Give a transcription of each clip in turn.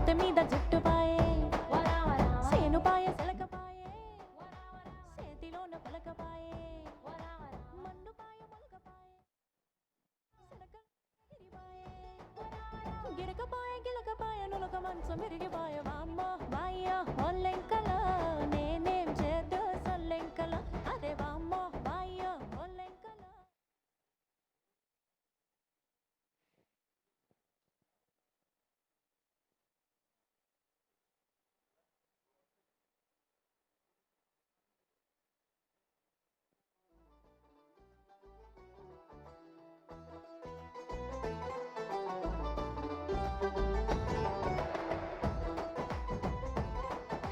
నెత్తి మీద జుట్టుపాయే సేనుపాయ సెలకపాయే చేతిలోన పలకపాయే మండుపాయ మొలకపాయే గిరకపాయ గిలకపాయ నులక మంచం విరిగిపాయ వామ్మ వాయ్య ఒల్లెంకల నేనేం చేద్దు సొల్లెంకల అదే వామ్మ వాయ్య ఒల్లెంకల.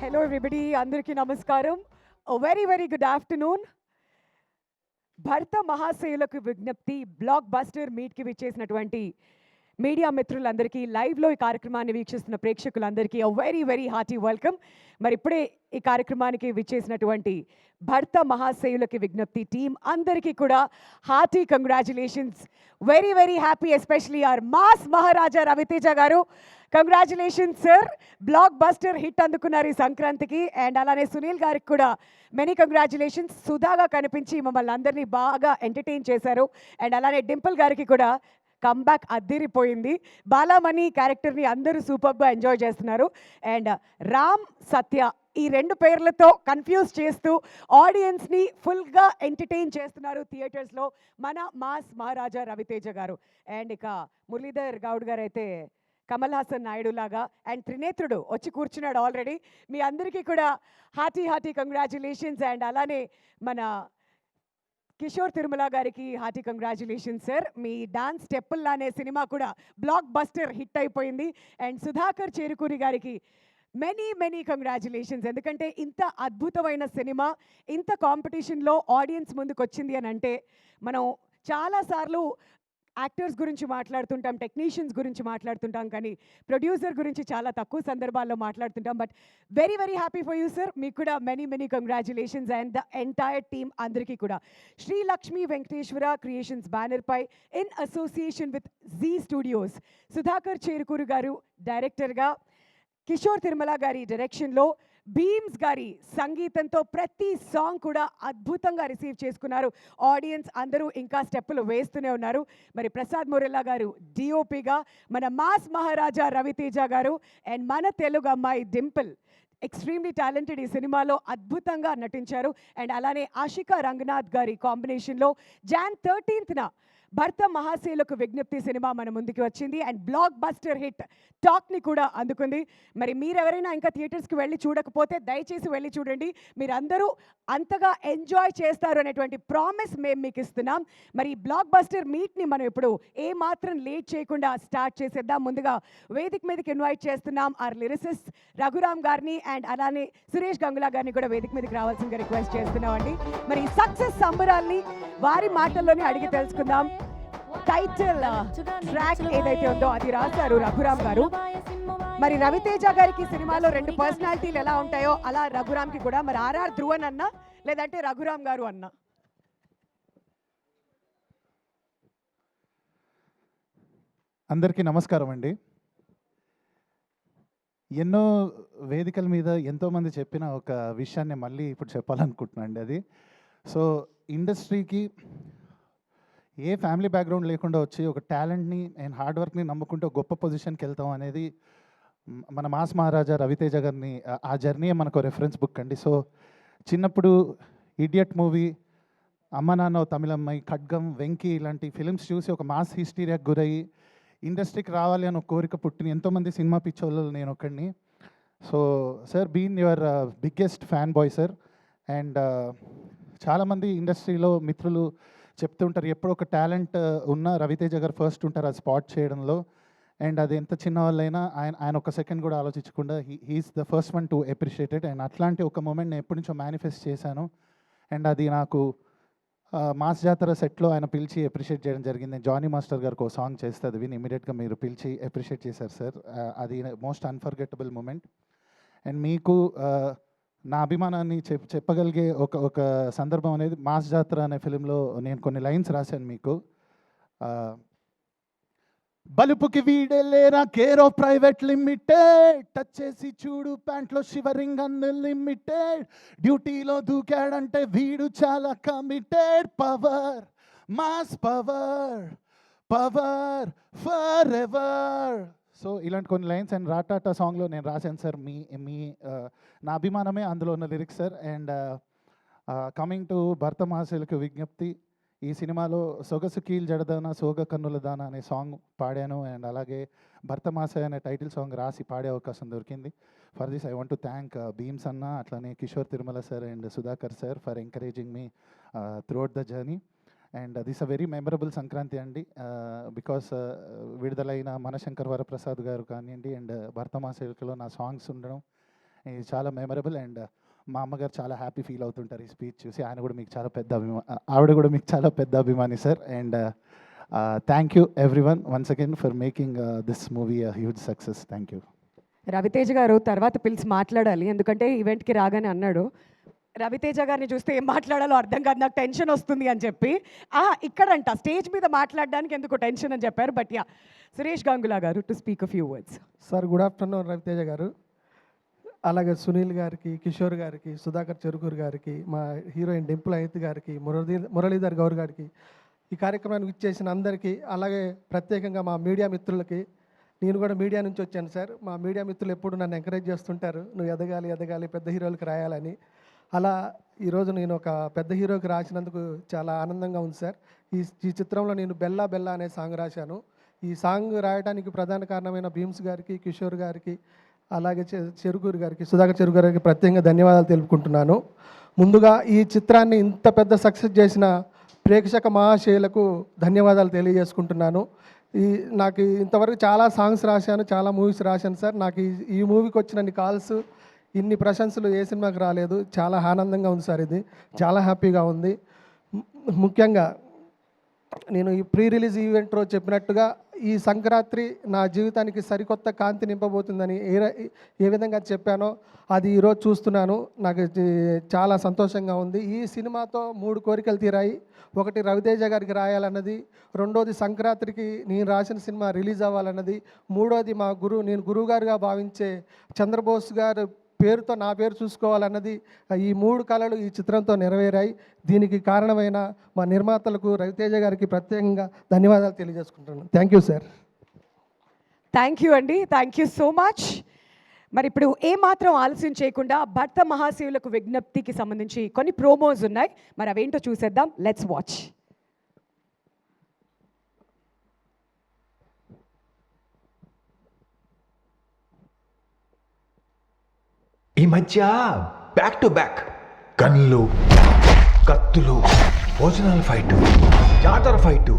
హలో ఎవ్రీబడి, అందరికీ నమస్కారం. Very very good afternoon. భర్త మహాశయులకు విజ్ఞప్తి బ్లాక్ బస్టర్ మీట్కి విచ్చేసినటువంటి మీడియా మిత్రులందరికీ, లైవ్లో ఈ కార్యక్రమాన్ని వీక్షిస్తున్న ప్రేక్షకులందరికీ వెరీ వెరీ హార్టీ వెల్కమ్. మరి ఇప్పుడే ఈ కార్యక్రమానికి విచ్చేసినటువంటి భర్త మహాశయులకి విజ్ఞప్తి టీం అందరికీ కూడా hearty congratulations. Very very happy, especially our mass Maharaja Ravi Teja garu. Congratulations sir, blockbuster hit అందుకున్నారు ఈ సంక్రాంతికి. అండ్ అలానే సునీల్ గారికి కూడా మెనీ కంగ్రాచులేషన్స్. సుధాగా కనిపించి మమ్మల్ని అందరినీ బాగా ఎంటర్టైన్ చేశారు. అండ్ అలానే డింపుల్ గారికి కూడా కమ్బ్యాక్ అద్దిరిపోయింది. బాలామణి క్యారెక్టర్ని అందరూ సూపర్గా ఎంజాయ్ చేస్తున్నారు. అండ్ రామ్ సత్య ఈ రెండు పేర్లతో కన్ఫ్యూజ్ చేస్తూ ఆడియన్స్ని ఫుల్గా ఎంటర్టైన్ చేస్తున్నారు థియేటర్స్లో మన మాస్ మహారాజా రవితేజ గారు. అండ్ ఇక మురళీధర్ గౌడ్ గారు అయితే కమల్ హాసన్ నాయుడు లాగా, అండ్ త్రినేత్రుడు వచ్చి కూర్చున్నాడు ఆల్రెడీ. మీ అందరికీ కూడా హార్టీ హార్టీ కంగ్రాచులేషన్స్. అండ్ అలానే మన కిషోర్ తిరుమల గారికి హార్టీ కంగ్రాచులేషన్స్ సార్. మీ డాన్స్ స్టెప్పుల్లా అనే సినిమా కూడా బ్లాక్ బస్టర్ హిట్ అయిపోయింది. అండ్ సుధాకర్ చేరుకూరి గారికి మెనీ మెనీ కంగ్రాచులేషన్స్. ఎందుకంటే ఇంత అద్భుతమైన సినిమా ఇంత కాంపిటీషన్లో ఆడియన్స్ ముందుకు వచ్చింది అని అంటే, మనం చాలాసార్లు యాక్టర్స్ గురించి మాట్లాడుతుంటాం, టెక్నీషియన్స్ గురించి మాట్లాడుతుంటాం, కానీ ప్రొడ్యూసర్ గురించి చాలా తక్కువ సందర్భాల్లో మాట్లాడుతుంటాం. But very very happy for you sir. మీకు కూడా many many congratulations. And the entire team అందరికీ కూడా శ్రీ లక్ష్మీ వెంకటేశ్వర క్రియేషన్స్ బ్యానర్పై in association with Zee studios Sudhakar Cherukuri garu డైరెక్టర్గా, కిషోర్ తిరుమల గారి డైరెక్షన్లో, బీమ్స్ గారి సంగీతంతో ప్రతి సాంగ్ కూడా అద్భుతంగా రిసీవ్ చేసుకున్నారు ఆడియన్స్ అందరూ. ఇంకా స్టెప్పులు వేస్తూనే ఉన్నారు. మరి ప్రసాద్ మురెల్లా గారు డిఓపిగా, మన మాస్ మహారాజా రవితేజ గారు, అండ్ మన తెలుగు అమ్మాయి డింపుల్ ఎక్స్ట్రీమ్లీ టాలెంటెడ్ ఈ సినిమాలో అద్భుతంగా నటించారు. అండ్ అలానే ఆషికా రంగనాథ్ గారి కాంబినేషన్లో Jan 13th భర్త మహాశయులకు విజ్ఞప్తి సినిమా మన ముందుకు వచ్చింది. అండ్ బ్లాక్ బస్టర్ హిట్ టాక్ని కూడా అందుకుంది. మరి మీరెవరైనా ఇంకా థియేటర్స్కి వెళ్ళి చూడకపోతే దయచేసి వెళ్ళి చూడండి. మీరందరూ అంతగా ఎంజాయ్ చేస్తారు అనేటువంటి ప్రామిస్ మేము మీకు ఇస్తున్నాం. మరి ఈ బ్లాక్ బస్టర్ మీట్ని మనం ఇప్పుడు ఏమాత్రం లేట్ చేయకుండా స్టార్ట్ చేసేద్దాం. ముందుగా వేదిక మీదకి ఇన్వైట్ చేస్తున్నాం ఆర్ లిరిసిస్ట్ రఘురామ్ గారిని, అండ్ అలానే సురేష్ గంగులా గారిని కూడా వేదిక మీదకి రావాల్సిందిగా రిక్వెస్ట్ చేస్తున్నామండి. మరి సక్సెస్ సంబరాల్ని వారి మాటల్లోనే అడిగి తెలుసుకుందాం. టైటిల్ ట్రాక్ ఏదైతే ఉందో అది రాశారు రఘురామ్ గారు. మరి రవితేజ గారికి సినిమాలో రెండు పర్సనాలిటీలు ఎలా ఉంటాయో అలా రఘురామ్కి కూడా. మరి ఆర్ఆర్ ధ్రువన్ అన్న లేదంటే రఘురామ్ గారు అన్న? అందరికీ నమస్కారం అండి. ఎన్నో వేదికల మీద ఎంతోమంది చెప్పిన ఒక విషయాన్ని మళ్ళీ ఇప్పుడు చెప్పాలనుకుంటున్నాను అండి. అది సో ఇండస్ట్రీకి ఏ ఫ్యామిలీ బ్యాక్గ్రౌండ్ లేకుండా వచ్చి ఒక టాలెంట్ని అండ్ హార్డ్ వర్క్ని నమ్ముకుంటే ఒక గొప్ప పొజిషన్కి వెళ్తాం అనేది మన మాస్ మహారాజా రవితేజ గారిని ఆ జర్నీ మనకు రెఫరెన్స్ బుక్ అండి. సో చిన్నప్పుడు ఇడియట్ మూవీ, అమ్మ నాన్న తమిళమ్మాయి, ఖడ్గం, వెంకీ ఇలాంటి ఫిలిమ్స్ చూసి ఒక మాస్ హిస్టీరియాకి గురయ్యి ఇండస్ట్రీకి రావాలి అని ఒక కోరిక పుట్టిన ఎంతోమంది సినిమా పిచ్చోళ్ళు నేను ఒకడిని. So sir been your biggest fan boy sir. And చాలామంది ఇండస్ట్రీలో మిత్రులు చెప్తుంటారు ఎప్పుడో ఒక టాలెంట్ ఉన్న రవితేజ గారు ఫస్ట్ ఉంటారు అది స్పాట్ చేయడంలో. అండ్ అది ఎంత చిన్న వాళ్ళైనా ఆయన ఒక సెకండ్ కూడా ఆలోచించకుండా he's the first one to appreciated. And అట్లాంటి ఒక మూమెంట్ నేను ఎప్పటి నుంచో మేనిఫెస్ట్ చేశాను. అండ్ అది నాకు మాస్ జాతర సెట్లో ఆయన పిలిచి అప్రిషియేట్ చేయడం జరిగింది. జానీ మాస్టర్ గారికి ఒక సాంగ్ చేస్తే అది విని ఇమీడియట్గా మీరు పిలిచి అప్రిషియేట్ చేశారు సార్. అది మోస్ట్ అన్ఫర్గెటబుల్ మూమెంట్. అండ్ మీకు నా అభిమానాన్ని చెప్పగలిగే ఒక సందర్భం అనేది మాస్ జాతర అనే ఫిలింలో నేను కొన్ని లైన్స్ రాశాను మీకు. బలుపుకి వీడే లేరా care of private limited, touch చేసి చూడు ప్యాంట్లో షివరింగ్ అన్లిమిటెడ్, డ్యూటీలో దూకాడంటే వీడు చాలా committed, power mass power power for ever. So ఇలాంటి కొన్ని లైన్స్ అండ్ రాటాటా సాంగ్లో నేను రాశాను సార్. మీ నా అభిమానమే అందులో ఉన్న lyrics sir. And coming to భర్త మహాశయులకు విజ్ఞప్తి, ఈ సినిమాలో సొగసు కీల్ జడదాన సోగ కన్నుల దాన అనే సాంగ్ పాడాను. అండ్ అలాగే భర్త మహాశయ అనే టైటిల్ సాంగ్ రాసి పాడే అవకాశం దొరికింది. For this I want to thank Bheems అన్న, అట్లానే Kishore Tirumala sir and Sudhakar sir for encouraging me throughout the journey. And this a very memorable Sankranti అండి, బికాస్ విడుదలైన మనశంకర్ వరప్రసాద్ గారు కానివ్వండి అండ్ భర్త మహాశయులకులో నా సాంగ్స్ ఉండడం ఇది చాలా మెమరబుల్. అండ్ మా అమ్మగారు చాలా హ్యాపీ ఫీల్ అవుతుంటారు ఈ స్పీచ్ చూసి. ఆవిడ కూడా మీకు చాలా పెద్ద అభిమాని sir. And thank you everyone once again for making this movie a huge success. Thank you. Raviteja garu తర్వాత పిలిచి మాట్లాడాలి, ఎందుకంటే ఈవెంట్కి రాగానే అన్నాడు రవితేజ గారిని చూస్తే ఏం మాట్లాడాలో అర్థం కాదు, నాకు టెన్షన్ వస్తుంది అని చెప్పి. ఇక్కడంట స్టేజ్ మీద మాట్లాడడానికి ఎందుకు టెన్షన్ అని చెప్పారు. But yeah, Suresh Gangula garu to speak a few words. Sir good afternoon Raviteja garu, అలాగే సునీల్ గారికి, కిషోర్ గారికి, సుధాకర్ చెరుకూరు గారికి, మా హీరోయిన్ డింపుల్ అహిత్ గారికి, మురళీధర్ గౌర్ గారికి, ఈ కార్యక్రమానికి ఇచ్చేసిన అందరికీ, అలాగే ప్రత్యేకంగా మా మీడియా మిత్రులకి. నేను కూడా మీడియా నుంచి వచ్చాను సార్. మా మీడియా మిత్రులు ఎప్పుడు నన్ను ఎంకరేజ్ చేస్తుంటారు, నువ్వు ఎదగాలి పెద్ద హీరోలకు రాయాలని. అలా ఈరోజు నేను ఒక పెద్ద హీరోకి రాసినందుకు చాలా ఆనందంగా ఉంది సార్. ఈ చిత్రంలో నేను బెల్లా బెల్లా అనే సాంగ్ రాశాను. ఈ సాంగ్ రాయడానికి ప్రధాన కారణమైన భీమ్స్ గారికి, కిషోర్ గారికి, అలాగే చెరుకూరు గారికి, సుధాకర్ చెరుకూరు గారికి ప్రత్యేకంగా ధన్యవాదాలు తెలుపుకుంటున్నాను. ముందుగా ఈ చిత్రాన్ని ఇంత పెద్ద సక్సెస్ చేసిన ప్రేక్షక మహాశయులకు ధన్యవాదాలు తెలియజేసుకుంటున్నాను. నాకు ఇంతవరకు చాలా సాంగ్స్ రాశాను, చాలా మూవీస్ రాశాను సార్. నాకు ఈ మూవీకి వచ్చినన్ని కాల్స్, ఇన్ని ప్రశంసలు ఏ సినిమాకి రాలేదు. చాలా ఆనందంగా ఉంది సార్, ఇది చాలా హ్యాపీగా ఉంది. ముఖ్యంగా నేను ఈ ప్రీ రిలీజ్ ఈవెంట్లో చెప్పినట్టుగా ఈ సంక్రాంతి నా జీవితానికి సరికొత్త కాంతి నింపబోతుందని ఏ విధంగా చెప్పానో అది ఈరోజు చూస్తున్నాను. నాకు చాలా సంతోషంగా ఉంది. ఈ సినిమాతో 3 కోరికలు తీరాయి. ఒకటి రవితేజ గారికి రాయాలన్నది, రెండోది సంక్రాంతికి నేను రాసిన సినిమా రిలీజ్ అవ్వాలన్నది, మూడోది నేను గురువుగారుగా భావించే చంద్రబోస్ గారు పేరుతో నా పేరు చూసుకోవాలన్నది. ఈ 3 కళలు ఈ చిత్రంతో నెరవేరాయి. దీనికి కారణమైన మా నిర్మాతలకు, రవితేజ గారికి ప్రత్యేకంగా ధన్యవాదాలు తెలియజేసుకుంటున్నాను. Thank you sir. Thank you అండి, థ్యాంక్ యూ సో మచ్. మరి ఇప్పుడు ఏమాత్రం ఆలస్యం చేయకుండా భర్త మహాశివులకు విజ్ఞప్తికి సంబంధించి కొన్ని ప్రోమోస్ ఉన్నాయి, మరి అవేంటో చూసేద్దాం. Let's watch. ఈ మధ్య బ్యాక్ టు బ్యాక్ గన్లు, కత్తులు, భోజనాల ఫైటు, జాతర ఫైటు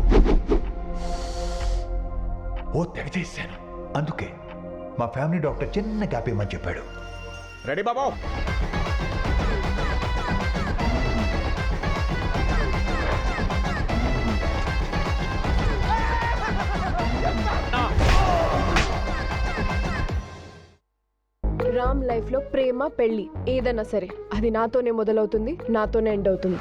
తెగ చేశాను. అందుకే మా ఫ్యామిలీ డాక్టర్ చిన్న గ్యాప్ ఇవ్వమని చెప్పాడు. రెడీ బాబా? రామ్ లైఫ్లో ప్రేమ, పెళ్ళి ఏదైనా సరే అది నాతోనే మొదలవుతుంది, నాతోనే ఎండ్ అవుతుంది.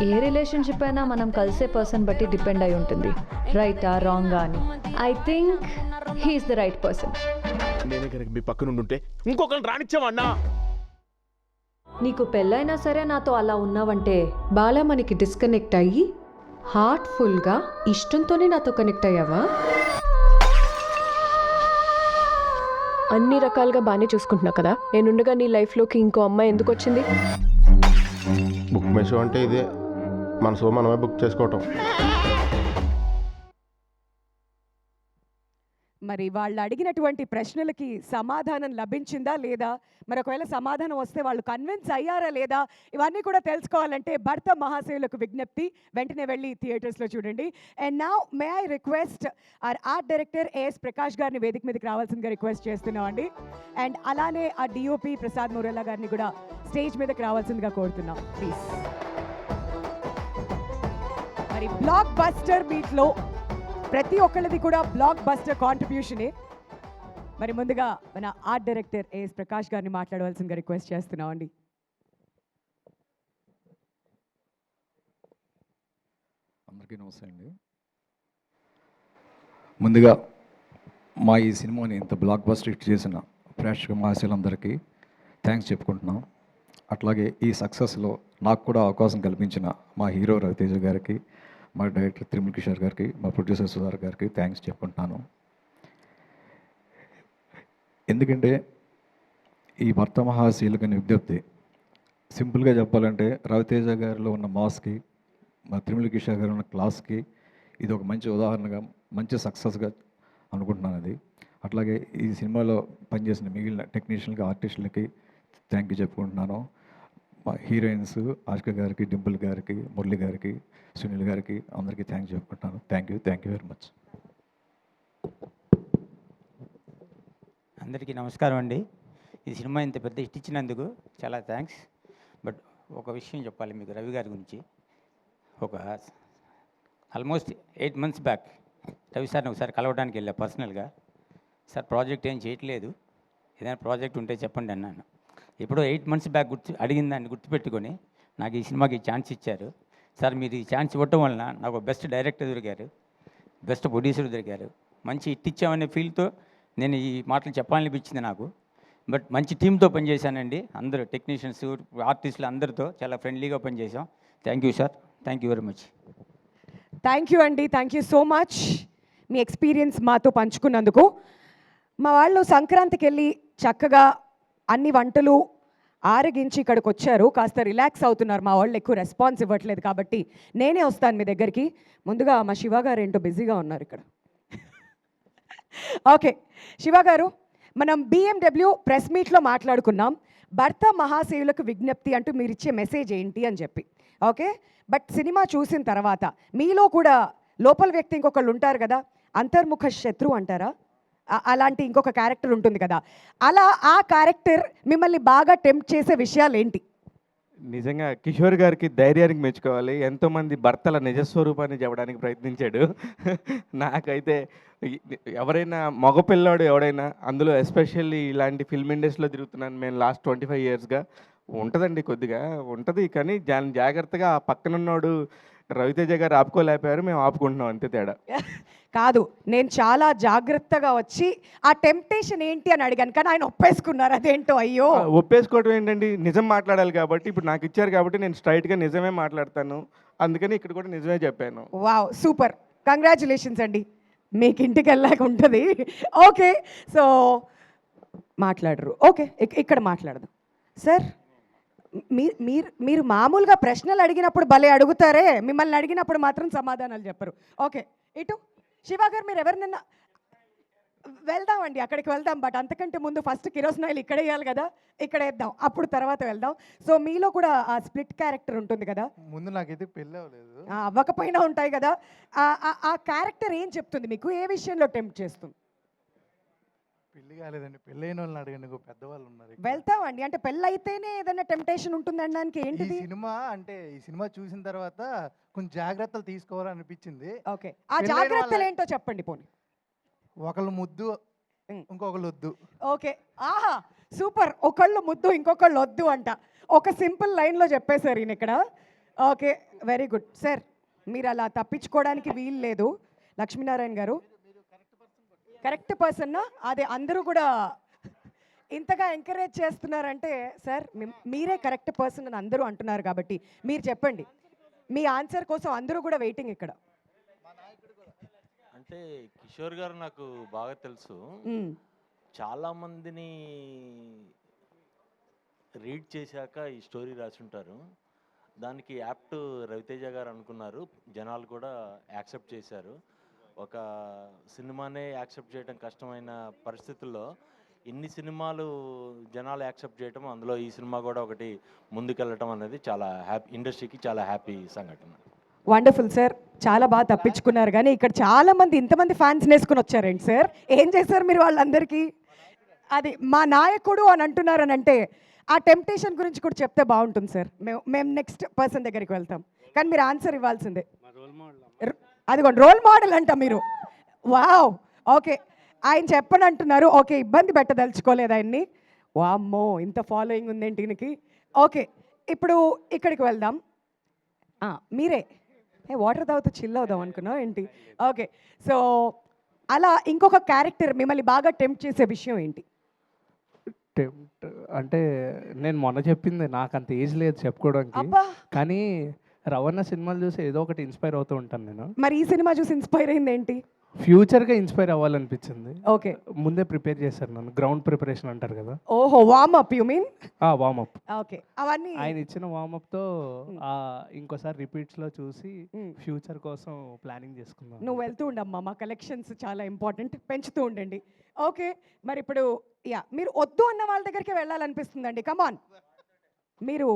ఏ రిలేషన్షిప్ అయినా మనం కలిసే పర్సన్ బట్టి డిపెండ్ అయి ఉంటుంది, రైటా రాంగా అని. I think he's the right person. నేనే కనుక మీ పక్కన ఉండుంటే ఇంకొకరిని రానిచ్చావన్నా. నీకు పెళ్ళైనా సరే నాతో అలా ఉన్నావంటే బాలా మనకి డిస్కనెక్ట్ అయ్యి హార్ట్ఫుల్గా ఇష్టంతోనే నాతో కనెక్ట్ అయ్యావా? అన్ని రకాలుగా బాగానే చూసుకుంటున్నా కదా, నేనుండగా నీ లైఫ్లోకి ఇంకో అమ్మాయి ఎందుకు వచ్చింది? బుక్ మై షో అంటే ఇదే, మన షో మనమే బుక్ చేసుకోవటం. మరి వాళ్ళు అడిగినటువంటి ప్రశ్నలకి సమాధానం లభించిందా లేదా, మరి ఒకవేళ సమాధానం వస్తే వాళ్ళు కన్విన్స్ అయ్యారా లేదా, ఇవన్నీ కూడా తెలుసుకోవాలంటే భర్త మహాశయులకు విజ్ఞప్తి, వెంటనే వెళ్ళి థియేటర్స్లో చూడండి. And now may I request our art director AS Prakash గారిని వేదిక మీదకి రావాల్సిందిగా రిక్వెస్ట్ చేస్తున్నాం అండి. అండ్ అలానే ఆ డిఓపి ప్రసాద్ మురళ గారిని కూడా స్టేజ్ మీదకి రావాల్సిందిగా కోరుతున్నాం ప్లీజ్. మరి బ్లాక్ బస్టర్ మీట్లో ప్రతి ఒక్కళ్ళది కూడా బ్లాక్ బస్టర్ కాంట్రిబ్యూషనే. మరి ముందుగా మన ఆర్ట్ డైరెక్టర్ ఏఎస్ ప్రకాష్ గారిని మాట్లాడవలసిందిగా రిక్వెస్ట్ చేస్తున్నాం అండి. అందరికీ నమస్తే అండి. ముందుగా మా ఈ సినిమాని ఇంత బ్లాక్ బస్టర్ హిట్ చేసిన ప్రేక్షక మహాశయులందరికీ థ్యాంక్స్ చెప్పుకుంటున్నాం. అట్లాగే ఈ సక్సెస్లో నాకు కూడా అవకాశం కల్పించిన మా హీరో రవితేజ గారికి, మా డైరెక్టర్ త్రిముల్ కిషోర్ గారికి, మా ప్రొడ్యూసర్ సుధార్ గారికి థ్యాంక్స్ చెప్పుకుంటున్నాను. ఎందుకంటే ఈ భర్త మహాశీలకని విజ్ఞప్తి సింపుల్గా చెప్పాలంటే రవితేజ గారిలో ఉన్న మాస్కి, మా త్రిముల్ కిషోర్ గారు ఉన్న క్లాస్కి ఇది ఒక మంచి ఉదాహరణగా, మంచి సక్సెస్గా అనుకుంటున్నాను. అది అట్లాగే ఈ సినిమాలో పనిచేసిన మిగిలిన టెక్నీషియన్కి, ఆర్టిస్టులకి థ్యాంక్ యూ చెప్పుకుంటున్నాను. మా హీరోయిన్స్ ఆష్క గారికి, డింపుల్ గారికి, మురళి గారికి, సునీల్ గారికి అందరికీ థ్యాంక్స్ చెప్పుకుంటున్నాను. Thank you very much. అందరికీ నమస్కారం అండి. ఈ సినిమా ఇంత పెద్ద హిట్ ఇచ్చినందుకు చాలా థ్యాంక్స్. బట్ ఒక విషయం చెప్పాలి మీకు రవి గారి గురించి. ఒక ఆల్మోస్ట్ 8 months బ్యాక్ రవి సార్ని ఒకసారి కలవడానికి వెళ్ళా పర్సనల్గా. సార్ ప్రాజెక్ట్ ఏం చేయట్లేదు, ఏదైనా ప్రాజెక్ట్ ఉంటే చెప్పండి అన్నాను. ఎప్పుడో 8 months బ్యాక్ అడిగిన దాన్ని గుర్తుపెట్టుకొని నాకు ఈ సినిమాకి ఛాన్స్ ఇచ్చారు. సార్ మీరు ఈ ఛాన్స్ ఇవ్వటం వలన నాకు బెస్ట్ డైరెక్టర్ దొరికారు, బెస్ట్ ప్రొడ్యూసర్ దొరికారు, మంచి హిట్ ఇచ్చామనే ఫీల్తో నేను ఈ మాటలు చెప్పాలనిపించింది నాకు. బట్ మంచి టీంతో పనిచేశానండి. అందరూ టెక్నీషియన్స్, ఆర్టిస్టులు అందరితో చాలా ఫ్రెండ్లీగా పనిచేసాం. Thank you sir, thank you very much. Thank you అండి, థ్యాంక్ యూ సో మచ్ మీ ఎక్స్పీరియన్స్ మాతో పంచుకున్నందుకు. మా వాళ్ళు సంక్రాంతికి వెళ్ళి చక్కగా అన్ని వంటలు ఆరగించి ఇక్కడికి వచ్చారు. కాస్త రిలాక్స్ అవుతున్నారు. మా వాళ్ళు ఎక్కువ రెస్పాన్స్ ఇవ్వట్లేదు కాబట్టి నేనే వస్తాను మీ దగ్గరికి. ముందుగా మా శివ గారు ఏంటో బిజీగా ఉన్నారు ఇక్కడ. ఓకే శివ గారు, మనం BMW ప్రెస్ మీట్లో మాట్లాడుకున్నాం భర్త మహాశయులకు విజ్ఞప్తి అంటూ మీరు ఇచ్చే మెసేజ్ ఏంటి అని చెప్పి. ఓకే, బట్ సినిమా చూసిన తర్వాత మీలో కూడా లోపల వ్యక్తి ఇంకొకళ్ళు ఉంటారు కదా, అంతర్ముఖ శత్రువు అంటారా, అలాంటి ఇంకొక క్యారెక్టర్ ఉంటుంది కదా, అలా ఆ క్యారెక్టర్ మిమ్మల్ని బాగా టెంప్ట్ చేసే విషయాలు ఏంటి? నిజంగా కిషోర్ గారికి ధైర్యానికి మెచ్చుకోవాలి. ఎంతోమంది భర్తల నిజస్వరూపాన్ని చెప్పడానికి ప్రయత్నించాడు. నాకైతే ఎవరైనా మగపిల్లాడు ఎవడైనా, అందులో ఎస్పెషల్లీ ఇలాంటి ఫిల్మ్ ఇండస్ట్రీలో తిరుగుతున్నాను మేము లాస్ట్ 25 yearsగా, ఉంటుందండి కొద్దిగా ఉంటుంది. కానీ జాగ్రత్తగా ఆ పక్కనున్నోడు రవితేజ గారు ఆపుకోలేకపోయారు, మేము ఆపుకుంటున్నాం అంతే తేడా. కాదు, నేను చాలా జాగ్రత్తగా వచ్చి ఆ టెంప్టేషన్ ఏంటి అని అడిగాను, కానీ ఆయన ఒప్పేసుకున్నారు. అదేంటో అయ్యో. ఒప్పేసుకోవడం ఏంటండి, నిజం మాట్లాడాలి కాబట్టి. ఇప్పుడు నాకు ఇచ్చారు కాబట్టి నేను స్ట్రైట్గా నిజమే మాట్లాడతాను, అందుకని ఇక్కడ కూడా నిజమే చెప్పాను. వావ్, సూపర్, కంగ్రాచులేషన్స్ అండి. మీకు ఇంటికి వెళ్ళాక ఉంటుంది. ఓకే, సో మాట్లాడరు. ఓకే, ఇక్కడ మాట్లాడదాం. సార్, మీరు మామూలుగా ప్రశ్నలు అడిగినప్పుడు భలే అడుగుతారే, మిమ్మల్ని అడిగినప్పుడు మాత్రం సమాధానాలు చెప్పరు. ఓకే, ఇటు శివ గారు, మీరు ఎవరినన్నా వెళ్దామండి, అక్కడికి వెళ్దాం. బట్ అంతకంటే ముందు ఫస్ట్ కిరోసినాయిల్ ఇక్కడ వేయాలి కదా, ఇక్కడ వేద్దాం, అప్పుడు తర్వాత వెళ్దాం. సో మీలో కూడా ఆ స్ప్లిట్ క్యారెక్టర్ ఉంటుంది కదా. ముందు నాకైతే పెళ్ళి అవ్వలేదు, అవ్వకపోయినా ఉంటాయి కదా. ఆ క్యారెక్టర్ ఏం చెప్తుంది మీకు, ఏ విషయంలో టెంప్ట్ చేస్తుంది? పెళ్ళి కాలేదండి, పెళ్ళైన వాళ్ళని అడగండి, పెద్దవాళ్ళు ఉన్నారు. వెళ్తామండి, అంటే పెళ్ళి అయితేనే ఏదైనా టెంప్టేషన్ ఉంటుంది అనడానికి ఏంటిది? ఈ సినిమా చూసిన తర్వాత కొంచెం జాగ్రత్తలు తీసుకోవాలనిపించింది. ఓకే, ఆ జాగ్రత్తలు ఏంటో చెప్పండి పోనీ. ఒకళ్ళు ముద్దు, ఇంకొకళ్ళు వద్దు. ఓకే, ఆహా సూపర్, ఒకళ్ళు ముద్దు ఇంకొకళ్ళు వద్దు అంట. ఒక సింపుల్ లైన్లో చెప్పేశారు ఈయన ఇక్కడ. ఓకే, వెరీ గుడ్ సార్, మీరు అలా తప్పించుకోవడానికి వీలు లేదు. లక్ష్మీనారాయణ గారు కరెక్ట్ పర్సన్నా? అదే అందరూ కూడా ఇంతగా ఎంకరేజ్ చేస్తున్నారంటే సార్ మీరే కరెక్ట్ పర్సన్ అని అందరూ అంటున్నారు కాబట్టి మీరు చెప్పండి. మీ ఆన్సర్ కోసం అందరూ కూడా వెయిటింగ్ ఇక్కడ. అంటే కిషోర్ గారు నాకు బాగా తెలుసు. చాలామందిని రీడ్ చేశాక ఈ స్టోరీ రాసి ఉంటారు. దానికి యాప్ట్ రవితేజ గారు అనుకున్నారు, జనాలు కూడా యాక్సెప్ట్ చేశారు. ఒక సినిమానే యాక్సెప్ట్ చేయడం కష్టమైన పరిస్థితుల్లో ఇన్ని సినిమాలు జనాలు యాక్సెప్ట్ చేయటం, అందులో ఈ సినిమా కూడా ఒకటి ముందుకెళ్ళటం అనేది చాలా హ్యాపీ, ఇండస్ట్రీకి చాలా హ్యాపీ సంఘటన. వండర్ఫుల్ సార్, చాలా బాగా తప్పించుకున్నారు. కానీ ఇక్కడ చాలా మంది ఇంతమంది ఫ్యాన్స్ వేసుకుని వచ్చారేంటి సార్, ఏం చేశారు మీరు వాళ్ళందరికీ? అది మా నాయకుడు అని అంటున్నారని అంటే ఆ టెంప్టేషన్ గురించి కూడా చెప్తే బాగుంటుంది సార్. మేము నెక్స్ట్ పర్సన్ దగ్గరికి వెళ్తాం, కానీ మీరు ఆన్సర్ ఇవ్వాల్సిందే. అదిగోండి, రోల్ మోడల్ అంట మీరు. వావ్, ఓకే, ఆయన చెప్పని అంటున్నారు. ఓకే, ఇబ్బంది పెట్టదలుచుకోలేదు ఆయన్ని. వామ్మో, ఇంత ఫాలోయింగ్ ఉందేంటి ఈయనకి. ఓకే, ఇప్పుడు ఇక్కడికి వెళ్దాం. మీరే వాటర్ తాగుతూ చిల్ అవుదాం అనుకున్నావు ఏంటి? ఓకే. సో అలా ఇంకొక క్యారెక్టర్ మిమ్మల్ని బాగా టెంప్ట్ చేసే విషయం ఏంటి? టెంప్ట్ అంటే నేను మొన్న చెప్పింది నాకు అంత ఏజ్ లేదు చెప్పుకోవడానికి. అబ్బా! కానీ రవణ సినిమాలు చూసి ఏదో ఒకటి ఇన్స్పైర్ అవుతూ ఉంటాను నేను. మరి ఈ సినిమా చూసి ఇన్స్పైర్ అయింది ఏంటి? ఫ్యూచర్గా ఇన్స్పైర్ అవ్వాలనిపించింది. ఓకే. ముందే ప్రిపేర్ చేశాను నన్ను. గ్రౌండ్ ప్రిపరేషన్ అంటారు కదా. ఓహో, warm up you mean? Warmup. Okay. అవన్నీ ఆయన ఇచ్చిన వార్మప్తో ఇంకోసారి రిపీట్స్లో చూసి ఫ్యూచర్ కోసం ప్లానింగ్ చేసుకున్నాను. నువ్వు వెళ్తూ ఉండమ్మా, మా కలెక్షన్స్ చాలా ఇంపార్టెంట్, పెంచుతూ ఉండండి. ఓకే. మరి ఇప్పుడు మీరు వద్దు అన్న వాళ్ళ దగ్గరికి వెళ్ళాలనిపిస్తుందండి. కమాన్, మీరు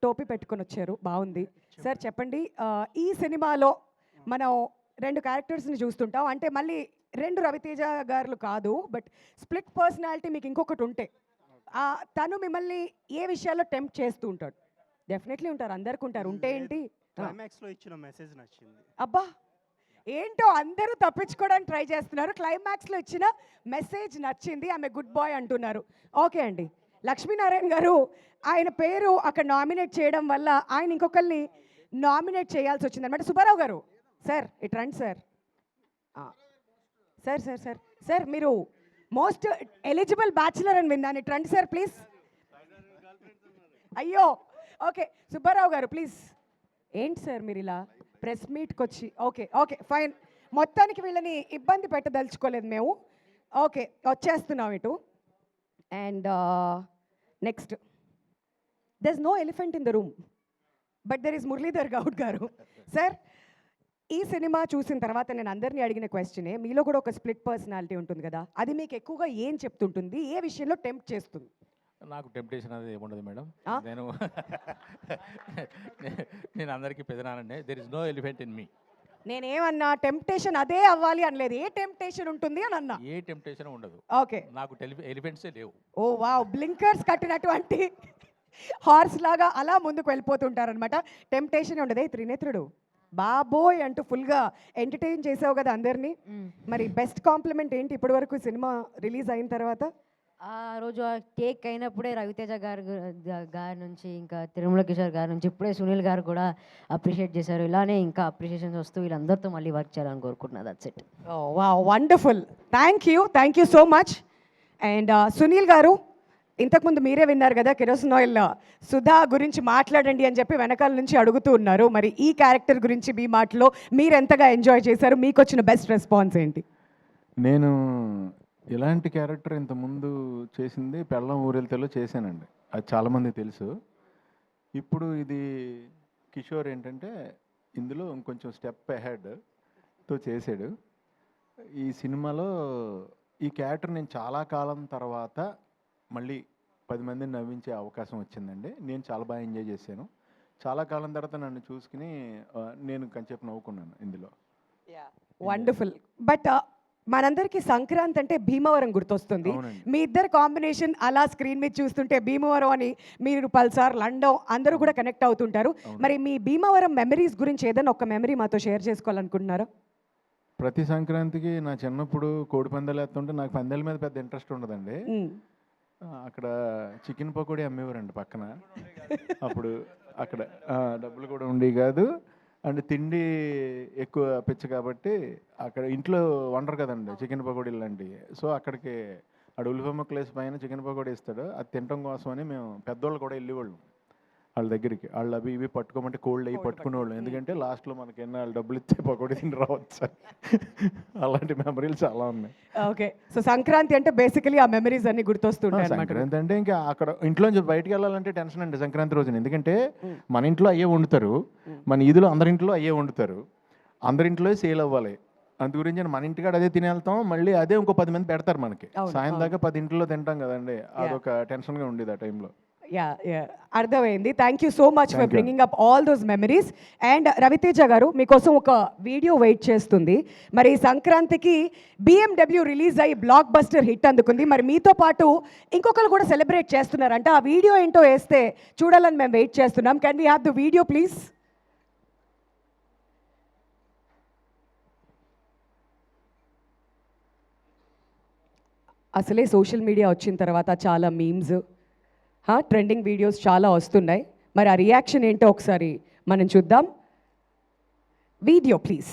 టోపీ పెట్టుకొని వచ్చారు, బాగుంది. సార్ చెప్పండి, ఈ సినిమాలో మనం 2 క్యారెక్టర్స్ని చూస్తుంటాం. అంటే మళ్ళీ 2 రవితేజ గారు కాదు, బట్ స్ప్లిట్ పర్సనాలిటీ మీకు ఇంకొకటి ఉంటే తను మిమ్మల్ని ఏ విషయాల్లో టెంప్ట్ చేస్తూ ఉంటాడు? డెఫినెట్లీ ఉంటారు, అందరికి ఉంటారు. ఉంటే ఏంటి? క్లైమాక్స్లో ఇచ్చిన మెసేజ్ నచ్చింది. అబ్బా, ఏంటో అందరూ తప్పించుకోవడానికి ట్రై చేస్తున్నారు. క్లైమాక్స్లో ఇచ్చిన మెసేజ్ నచ్చింది, ఆమె గుడ్ బాయ్ అంటున్నారు. ఓకే అండి. లక్ష్మీనారాయణ గారు ఆయన పేరు అక్కడ నామినేట్ చేయడం వల్ల ఆయన ఇంకొకరిని నామినేట్ చేయాల్సి వచ్చింది అనమాట. సుబ్బారావు గారు, సార్ ఇటు రండి sir. Sir sir sir sir మీరు మోస్ట్ ఎలిజిబుల్ బ్యాచులర్ అని విన్నాను. ఇటు రండి సార్ ప్లీజ్. అయ్యో, ఓకే. సుబ్బారావు గారు ప్లీజ్. ఏంటి సార్ మీరు ఇలా ప్రెస్ మీట్కి వచ్చి? Okay okay fine. మొత్తానికి వీళ్ళని ఇబ్బంది పెట్టదలుచుకోలేదు మేము. ఓకే, వచ్చేస్తున్నాం ఇటు. And next, there is no elephant in the room, but there is Muralidhar Goud garu. Sir, ఈ సినిమా చూసిన తర్వాత నేను అందరినీ అడిగిన క్వశ్చనే, మీలో కూడా ఒక స్ప్లిట్ పర్సనాలిటీ ఉంటుంది కదా, అది మీకు ఎక్కువగా ఏం చెప్తుంటుంది? ఏ విషయంలో టెంప్ట్ చేస్తుంది? నాకు టెంప్టేషన్ అనేది ఏముండదు మేడం. నేను అందరికీ పెదనానండి. There is no elephant in me. నేనేమన్నా టెంప్టేషన్ అదే అవ్వాలి అనలేదు, ఏ టెంప్టేషన్ ఉంటుంది అని అన్నా. ఏ టెంప్టేషన్ ఉండదు. ఓకే. నాకు ఎలిఫెంట్సే లేవు. ఓ వావ్, బ్లింకర్స్ కట్టినటువంటి హార్స్ లాగా అలా ముందుకు వెళ్ళిపోతుంటారనమాట. టెంప్టేషన్ ఉండదు. త్రినేత్రుడు బాబోయ్ అంటూ ఫుల్గా ఎంటర్టైన్ చేసావు కదా అందరినీ. మరి బెస్ట్ కాంప్లిమెంట్ ఏంటి ఇప్పటి వరకు సినిమా రిలీజ్ అయిన తర్వాత? ఆ రోజు ఆ టేక్ అయినప్పుడే రవితేజ గారి నుంచి, ఇంకా తిరుమల కిషోర్ గారి నుంచి, ఇప్పుడే సునీల్ గారు కూడా అప్రిషియేట్ చేశారు. ఇలానే ఇంకా అప్రిషియేషన్స్ వస్తూ వీళ్ళందరితో మళ్ళీ వర్క్ చేయాలని కోరుకుంటున్నా. That's it. Wow, wonderful. Thank you so much. And Sunil గారు, ఇంతకుముందు మీరే విన్నారు కదా, కెరోసిన్ ఆయిల్ సుధా గురించి మాట్లాడండి అని చెప్పి వెనకాల నుంచి అడుగుతూ ఉన్నారు. మరి ఈ క్యారెక్టర్ గురించి మీ మాటలో మీరు ఎంతగా ఎంజాయ్ చేశారు? మీకు వచ్చిన బెస్ట్ రెస్పాన్స్ ఏంటి? నేను ఇలాంటి క్యారెక్టర్ ఇంతకుముందు చేసింది పెళ్ళం ఊరెళ్తేలో చేశానండి, అది చాలామంది తెలుసు. ఇప్పుడు ఇది కిషోర్ ఏంటంటే ఇందులో ఇంకొంచెం స్టెప్ అహెడ్తో చేశాడు. ఈ సినిమాలో ఈ క్యారెక్టర్ నేను చాలా కాలం తర్వాత మళ్ళీ 10 మందిని నవ్వించే అవకాశం వచ్చిందండి. నేను చాలా బాగా ఎంజాయ్ చేశాను. చాలా కాలం తర్వాత నన్ను చూసుకుని నేను కొంచెంసేపు నవ్వుకున్నాను ఇందులో. వండర్ఫుల్. బట్ మనందరికీ సంక్రాంతి అంటే భీమవరం గుర్తొస్తుంది. మీ ఇద్దరు కాంబినేషన్ అలా స్క్రీన్ మీద చూస్తుంటే భీమవరం అని మీరు పల్సార్, లండన్ అందరూ కూడా కనెక్ట్ అవుతుంటారు. మరి మీ భీమవరం మెమరీస్ గురించి ఏదైనా ఒక మెమరీ మాతో షేర్ చేసుకోవాలనుకుంటున్నారా? ప్రతి సంక్రాంతికి నా చిన్నప్పుడు కోడి పందాలు వేస్తుంటే నాకు పందాల మీద పెద్ద ఇంట్రెస్ట్ ఉండదండి. అక్కడ చికెన్ పకోడీ అమ్మేవారండి పక్కన. అప్పుడు అక్కడ డబ్బులు కూడా ఉండేవి కాదు, అండ్ తిండి ఎక్కువ పిచ్చ కాబట్టి అక్కడ ఇంట్లో వండరు కదండి చికెన్ పకోడీలు లాంటివి. సో అక్కడికి ఉల్లిపమ్మ ప్లేస్ పైన చికెన్ పకోడీ ఇస్తాడు, అది తినడం కోసమని మేము పెద్దోళ్ళు కూడా వెళ్ళేవాళ్ళం వాళ్ళ దగ్గరికి. వాళ్ళు అవి ఇవి పట్టుకోమంటే కోల్డ్ అవి పట్టుకునేవాళ్ళు, ఎందుకంటే లాస్ట్లో మనకైనా వాళ్ళు డబ్బులు ఇస్తే పకోడీ తిని రావచ్చు. అలాంటి మెమరీలు చాలా ఉన్నాయి. ఓకే. సో సంక్రాంతి అంటే బేసికలీ ఆ మెమరీస్ అన్ని గుర్తొస్తుంటాయి అన్నమాట. సంక్రాంతి అంటే ఇంకా అక్కడ ఇంట్లోంచి బయటికి వెళ్ళాలంటే టెన్షన్ అండి సంక్రాంతి రోజున, ఎందుకంటే మన ఇంట్లో అయ్యే వండుతారు, మన ఈదులో అందరింట్లో అయ్యే వండుతారు, అందరింట్లో సేల్ అవ్వాలి. అందు గురించి మన ఇంటికాడ అదే తిని వెళ్తాం, మళ్ళీ అదే ఇంకో 10 మంది పెడతారు మనకి. సాయం దాకా 10 ఇంట్లో తింటాం కదండి, అదొక టెన్షన్గా ఉండేది ఆ టైంలో. అర్థమైంది. Thank you so much for bringing up all those memories. And Raviteja garu, మీకోసం ఒక వీడియో వెయిట్ చేస్తుంది. మరి సంక్రాంతికి BMW రిలీజ్ అయ్యి బ్లాక్ బస్టర్ హిట్ అందుకుంది. మరి మీతో పాటు ఇంకొకరు కూడా సెలబ్రేట్ చేస్తున్నారంట. ఆ వీడియో ఏంటో వేస్తే చూడాలని మేము వెయిట్ చేస్తున్నాం. Can we have the video please? అసలే సోషల్ మీడియా వచ్చిన తర్వాత చాలా మీమ్స్, ట్రెండింగ్ వీడియోస్ చాలా వస్తున్నాయి. మరి ఆ రియాక్షన్ ఏంటో ఒకసారి మనం చూద్దాం. Video please.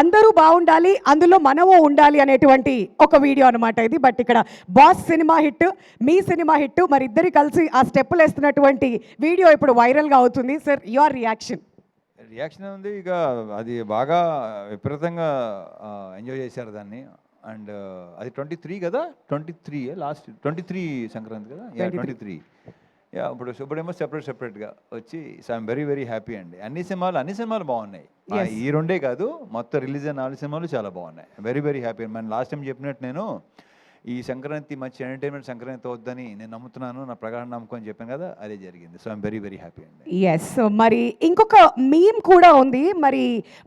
అందరూ బాగుండాలి, అందులో మనము ఉండాలి అనేటువంటి ఒక వీడియో అనమాట ఇది. బట్ ఇక్కడ బాస్ సినిమా హిట్, మీ సినిమా హిట్, మరి ఇద్దరు కలిసి ఆ స్టెప్పులు వేస్తున్నటువంటి వీడియో ఇప్పుడు వైరల్గా అవుతుంది. Sir, your reaction? రియాక్షన్ ఉంది, ఇక అది బాగా విపరీతంగా ఎంజాయ్ చేశారు దాన్ని. అండ్ అది 23 కదా, 23 లాస్ట్ 23 సంక్రాంతి కదా, 23. ఇప్పుడేమో సెపరేట్గా వచ్చి so I'm very very happy అండి. అన్ని సినిమాలు బాగున్నాయి. ఈ రెండే కాదు, మొత్తం రిలీజ్ అయిన 4 సినిమాలు చాలా బాగున్నాయి. Very very happy. మన లాస్ట్ టైం చెప్పినట్టు నేను ఈ సంక్రాంతి మంచి ఎంటర్టైన్మెంట్ సంక్రాంతి అవుద్దని నేను నమ్ముతున్నాను, నా ప్రగాఢ నమ్మకం అని చెప్పాను కదా, అదే జరిగింది. So I'm very very happy అండి. ఎస్. మరి ఇంకొక మీమ్ కూడా ఉంది. మరి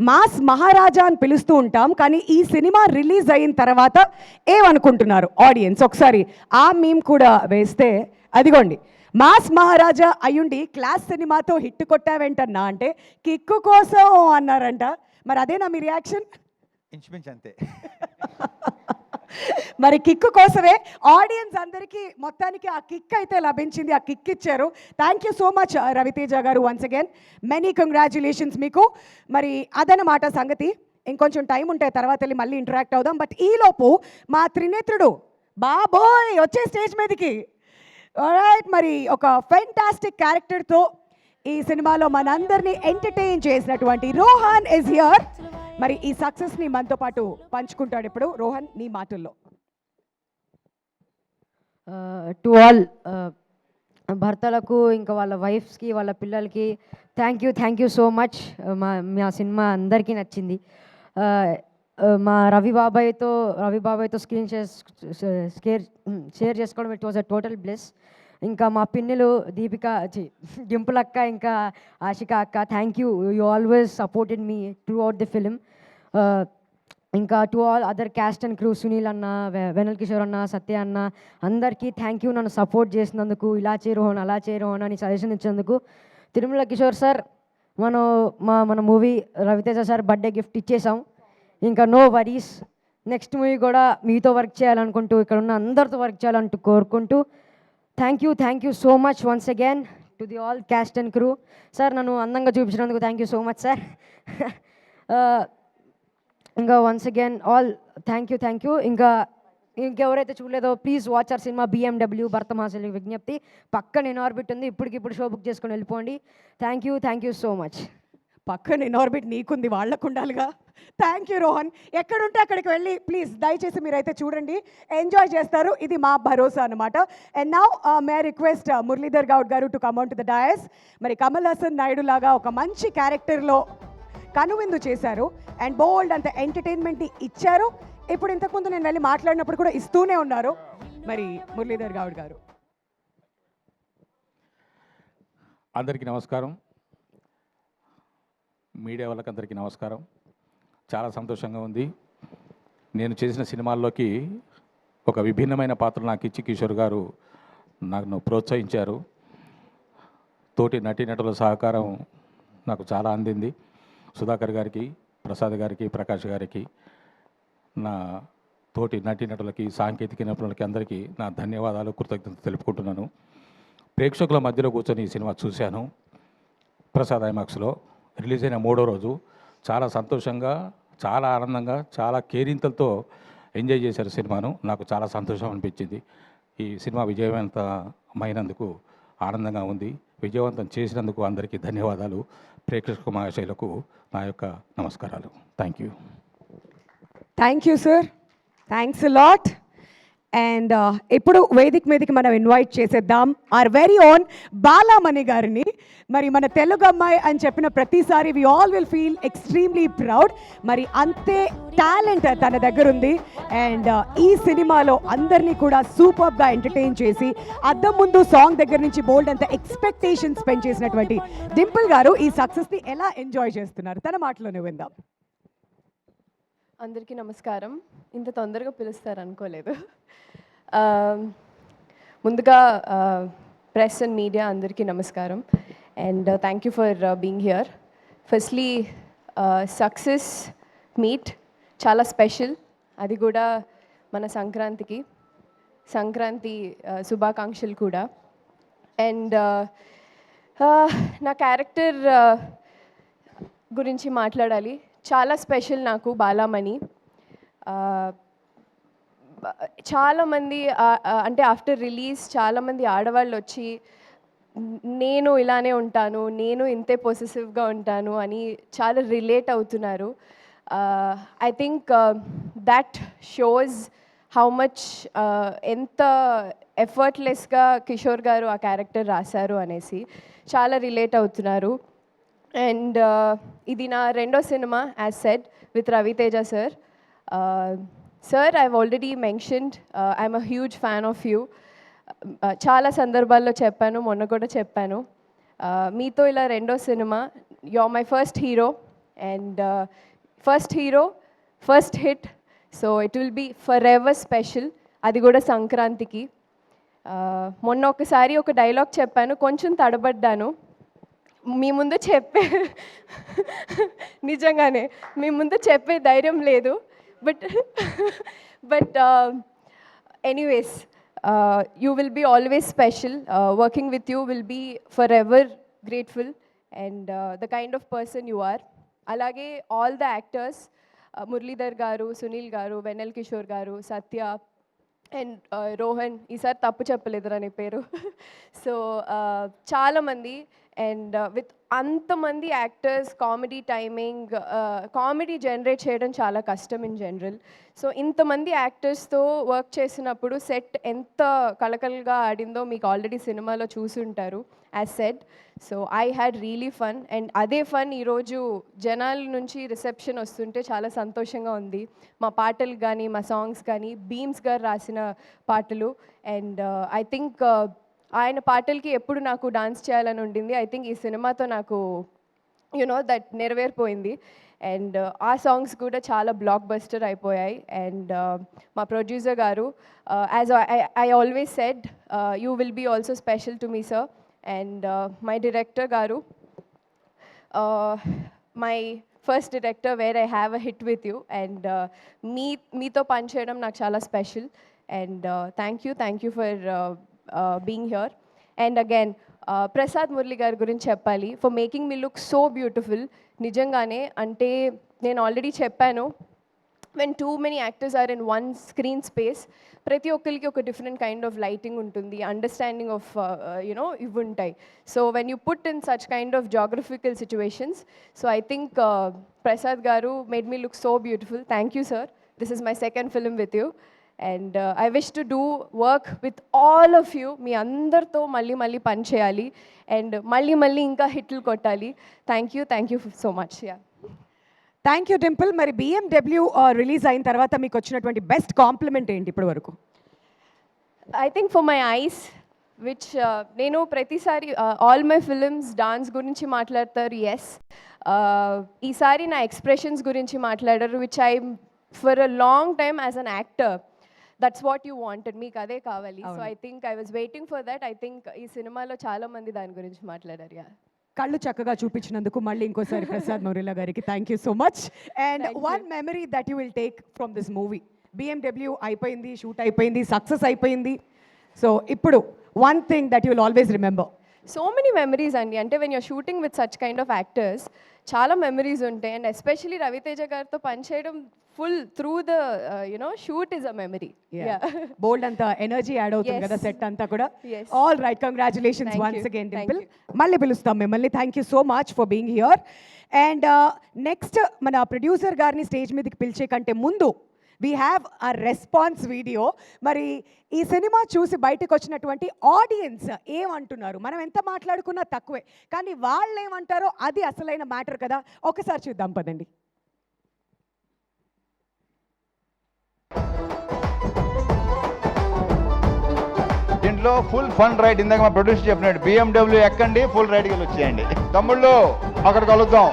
మాస్ మహారాజా అని పిలుస్తూ ఉంటాం, కానీ ఈ సినిమా రిలీజ్ అయిన తర్వాత ఏమనుకుంటున్నారు ఆడియన్స్? ఒకసారి ఆ మీమ్ కూడా వేస్తే, అదిగోండి, మాస్ మహారాజా అయ్యుండి క్లాస్ సినిమాతో హిట్ కొట్టావేంటన్నా అంటే కిక్కు కోసం అన్నారంట. మరి అదేనా మీ రియాక్షన్? ఇంచుమించు అంతే. మరి కిక్కు కోసమే ఆడియన్స్ అందరికీ మొత్తానికి ఆ కిక్ అయితే లభించింది, ఆ కిక్ ఇచ్చారు. Thank you so much Raviteja garu, once again many congratulations మీకు. మరి అదనమాట సంగతి. ఇంకొంచెం టైం ఉంటే తర్వాత వెళ్ళి మళ్ళీ ఇంటరాక్ట్ అవుదాం. బట్ ఈలోపు మా త్రినేత్రుడు బాబోయ్ వచ్చే స్టేజ్ మీదకి. ఆల్రైట్, మరి ఒక ఫెంటాస్టిక్ క్యారెక్టర్తో ఈ సినిమాలో మనందరినీ ఎంటర్టైన్ చేసినటువంటి రోహన్ ఇస్ హియర్. మరి ఈ సక్సెస్ని మనతో పాటు పంచుకుంటాడు ఇప్పుడు. రోహన్, నీ మాటల్లో. టు ఆల్ భర్తలకు, ఇంకా వాళ్ళ వైఫ్స్కి, వాళ్ళ పిల్లలకి థ్యాంక్ యూ సో మచ్. మా సినిమా అందరికీ నచ్చింది. మా రవి బాబాయ్తో స్క్రీన్ షేర్ చేసుకోవడం it was a total bless. ఇంకా మా పిన్నెలు దీపిక, డింపుల్ అక్క, ఇంకా ఆశిక అక్క, thank you. You always supported me throughout the film. ఇంకా to all other cast and crew, Sunil అన్న, వెనల్ కిషోర్ అన్న, సత్య అన్న, అందరికీ థ్యాంక్ యూ. నన్ను సపోర్ట్ చేసినందుకు, ఇలా చేయరోహన్ అలా చేయరోహన్ అని సజెషన్ ఇచ్చినందుకు. తిరుమల కిషోర్ సార్, మన movie Raviteja sir birthday gift ఇచ్చేసాం. ఇంకా నో వరీస్, నెక్స్ట్ మూవీ కూడా మీతో వర్క్ చేయాలనుకుంటూ, ఇక్కడ ఉన్న అందరితో వర్క్ చేయాలంటూ కోరుకుంటూ thank you so much once again to the all cast and crew. Sir, నన్ను అందంగా చూపించినందుకు thank you so much sir. ఇంకా once again all thank you. ఇంకెవరైతే చూడలేదో please watch our cinema BMW భర్త మహాశైలి విజ్ఞప్తి. పక్కన ఇన్ఆర్బిట్ ఉంది, ఇప్పుడు షో బుక్ చేసుకొని వెళ్ళిపోండి. Thank you so much. పక్కన ఇన్ఆర్బిట్ నీకుంది, వాళ్ళకు ఉండాలిగా. Thank you Rohan. ఎక్కడుంటే అక్కడికి వెళ్ళి ప్లీజ్ దయచేసి మీరైతే చూడండి, ఎంజాయ్ చేస్తారు. ఇది మా భరోసా అనమాట. And now may request Muralidhar Goud garu to come on to the dais. మరి కమల్ హాసన్ నాయుడు లాగా ఒక మంచి క్యారెక్టర్లో కనువిందు చేశారు అండ్ బోల్డ్ అంత ఎంటర్టైన్మెంట్ని ఇచ్చారు. ఇప్పుడు ఇంతకుముందు నేను వెళ్ళి మాట్లాడినప్పుడు కూడా ఇస్తూనే ఉన్నారు. మరి మురళీధర్ గౌడ్ గారు. అందరికీ నమస్కారం, మీడియా వాళ్ళకందరికీ నమస్కారం. చాలా సంతోషంగా ఉంది. నేను చేసిన సినిమాల్లోకి ఒక విభిన్నమైన పాత్ర నాకు ఇచ్చి కిషోర్ గారు నన్ను ప్రోత్సహించారు. తోటి నటీనటుల సహకారం నాకు చాలా అందింది. సుధాకర్ గారికి, ప్రసాద్ గారికి, ప్రకాష్ గారికి, నా తోటి నటీనటులకి, సాంకేతిక నిపుణులకి అందరికీ నా ధన్యవాదాలు, కృతజ్ఞతలు తెలుపుకుంటున్నాను. ప్రేక్షకుల మధ్యలో కూర్చొని ఈ సినిమా చూశాను. ప్రసాద్ ఐమాక్స్లో రిలీజ్ అయిన 3వ రోజు చాలా సంతోషంగా, చాలా ఆనందంగా, చాలా కేరింతలతో ఎంజాయ్ చేశారు సినిమాను. నాకు చాలా సంతోషం అనిపించింది. ఈ సినిమా విజయవంతమైనందుకు ఆనందంగా ఉంది. విజయవంతం చేసినందుకు అందరికీ ధన్యవాదాలు. ప్రేక్షక మహాశైలకు నా యొక్క నమస్కారాలు. Thank you sir. Thanks lot. And ఇప్పుడు వేదిక మీదకి మనం ఇన్వైట్ చేసేద్దాం ఆర్ వెరీ ఓన్ బాలామణి గారిని. మరి మన తెలుగు అమ్మాయి అని చెప్పిన ప్రతిసారి we all will feel extremely proud. మరి అంతే టాలెంట్ తన దగ్గర ఉంది. అండ్ ఈ సినిమాలో అందరినీ కూడా సూపర్గా ఎంటర్టైన్ చేసి, అద్దం ముందు సాంగ్ దగ్గర నుంచి బోల్డ్ అంత ఎక్స్పెక్టేషన్స్ స్పెండ్ చేసినటువంటి డింపుల్ గారు ఈ సక్సెస్ని ఎలా ఎంజాయ్ చేస్తున్నారు తన మాటలోనే విందాం. అందరికీ నమస్కారం. ఇంత తొందరగా పిలుస్తారు అనుకోలేదు. ముందుగా ప్రెస్ అండ్ మీడియా అందరికీ నమస్కారం. and thank you for being here. Firstly, success meet చాలా స్పెషల్, అది కూడా మన సంక్రాంతికి శుభాకాంక్షలు కూడా. అండ్ నా క్యారెక్టర్ గురించి మాట్లాడాలి. చాలా స్పెషల్ నాకు బాలామణి. చాలామంది అంటే ఆఫ్టర్ రిలీజ్ చాలామంది ఆడవాళ్ళు వచ్చి నేను ఇలానే ఉంటాను, నేను ఇంతే పొసెసివ్గా ఉంటాను అని చాలా రిలేట్ అవుతున్నారు. I think that shows how much ఎంత ఎఫర్ట్లెస్గా కిషోర్ గారు ఆ క్యారెక్టర్ రాశారు అనేసి చాలా రిలేట్ అవుతున్నారు. అండ్ ఇది నా రెండో సినిమా as said with Raviteja sir. Sir, I've already mentioned I'm a huge fan of you. చాలా సందర్భాల్లో చెప్పాను, మొన్న కూడా చెప్పాను. మీతో ఇలా రెండో సినిమా, you are my first hero and first hero, first hit. So it will be forever special, అది కూడా సంక్రాంతికి. మొన్న ఒకసారి ఒక డైలాగ్ చెప్పాను, కొంచెం తడబడ్డాను. మీ ముందు నిజంగానే మీ ముందు చెప్పే ధైర్యం లేదు. But anyways, you will be always special. Working with you will be forever grateful, and the kind of person you are. Alage all the actors, Muralidhar garu, Sunil garu, Venel Kishore garu, Satya and Rohan, ఈసారి తప్పు చెప్పలేదురా నీ పేరు. So చాలా మంది, and with అంతమంది actors, comedy timing, comedy generate చేయడం చాలా కష్టం ఇన్ జనరల్. సో ఇంతమంది యాక్టర్స్తో వర్క్ చేసినప్పుడు సెట్ ఎంత కలకలగా ఆడిందో మీకు ఆల్రెడీ సినిమాలో చూసుంటారు as said. So I had really fun, and అదే ఫన్ ఈరోజు జనాల నుంచి రిసెప్షన్ వస్తుంటే చాలా సంతోషంగా ఉంది. మా పాటలు కానీ, మా సాంగ్స్ కానీ, బీమ్స్ గారు రాసిన పాటలు, అండ్ ఐ థింక్ ఆయన పాటలకి ఎప్పుడు నాకు డాన్స్ చేయాలని ఉండింది. ఐ థింక్ ఈ సినిమాతో నాకు దట్ నెరవేరిపోయింది. అండ్ ఆ సాంగ్స్ కూడా చాలా బ్లాక్ బస్టర్ అయిపోయాయి. అండ్ మా producer garu, as I always said, you will be also special to me sir. And my director garu, my first director where I have a hit with you, and మీతో పనిచేయడం నాకు చాలా special. And thank you for being here. And again Prasad Murali గారి గురించి చెప్పాలి, for making me look so beautiful. నిజంగానే, అంటే నేను ఆల్రెడీ చెప్పాను, when too many actors are in one screen space, ప్రతి ఒక్కరికి ఒక డిఫరెంట్ కైండ్ ఆఫ్ లైటింగ్ ఉంటుంది, అండర్స్టాండింగ్ ఆఫ్ ఇవి ఉంటాయి. So when you put in such kind of geographical situations, so I think Prasad garu made me look so beautiful. Thank you sir. This is my second film with you, and I wish to do work with all of you. మీ అందరితో మళ్ళీ పని చేయాలి, and మళ్ళీ ఇంకా హిట్లు కొట్టాలి. Thank you so much. Yeah, thank you Dimple. మరి BMW రిలీజ్ అయిన తర్వాత మీకు వచ్చినటువంటి బెస్ట్ కాంప్లిమెంట్ ఏంటి ఇప్పటి వరకు? I think for my eyes, which నేను ప్రతిసారి ఆల్ మై ఫిలిమ్స్ డాన్స్ గురించి మాట్లాడతారు, ఎస్. ఈసారి నా ఎక్స్ప్రెషన్స్ గురించి మాట్లాడారు, which I for a long time as an actor, that's what you wanted, మీకు అదే కావాలి. So I think I was waiting for that. I think ఈ సినిమాలో చాలా మంది దాని గురించి మాట్లాడారు. యా, కళ్ళు చక్కగా చూపించినందుకు మళ్ళీ ఇంకోసారి ప్రసాద్ మురళి గారికి thank you so much. And one memory that you will take from this movie. BMW అయిపోయింది, షూట్ అయిపోయింది, సక్సెస్ అయిపోయింది. సో ఇప్పుడు one thing that you will always remember. So many memories అండి, అంటే when your shooting with such kind of actors చాలా memories ఉంటాయి. And especially Ravi Teja గారితో పనిచేయడం full through the shoot is a memory. బోల్డ్ అంతా ఎనర్జీ యాడ్ అవుతుంది కదా సెట్ అంతా కూడా. All right, congratulations once again Dimple. మళ్ళీ పిలుస్తాం మిమ్మల్ని. Thank you so much for being here. And next మన ప్రొడ్యూసర్ గారిని స్టేజ్ మీదకి పిలిచే కంటే ముందు we have a response video. మరి ఈ సినిమా చూసి బయటకు వచ్చినటువంటి ఆడియన్స్ ఏమంటున్నారు? మనం ఎంత మాట్లాడుకున్నా తక్కువే, కానీ వాళ్ళు ఏమంటారో అది అసలైన మ్యాటర్ కదా. ఒకసారి చూద్దాం పదండి. దీంట్లో ఫుల్ ఫన్ రైడ్, ఇందాక మా ప్రొడ్యూసర్ చెప్పినట్టు BMW ఎక్కండి, ఫుల్ రైడ్కి వెళ్ళి వచ్చేయండి. తమ్ముళ్ళు అక్కడ కలుద్దాం.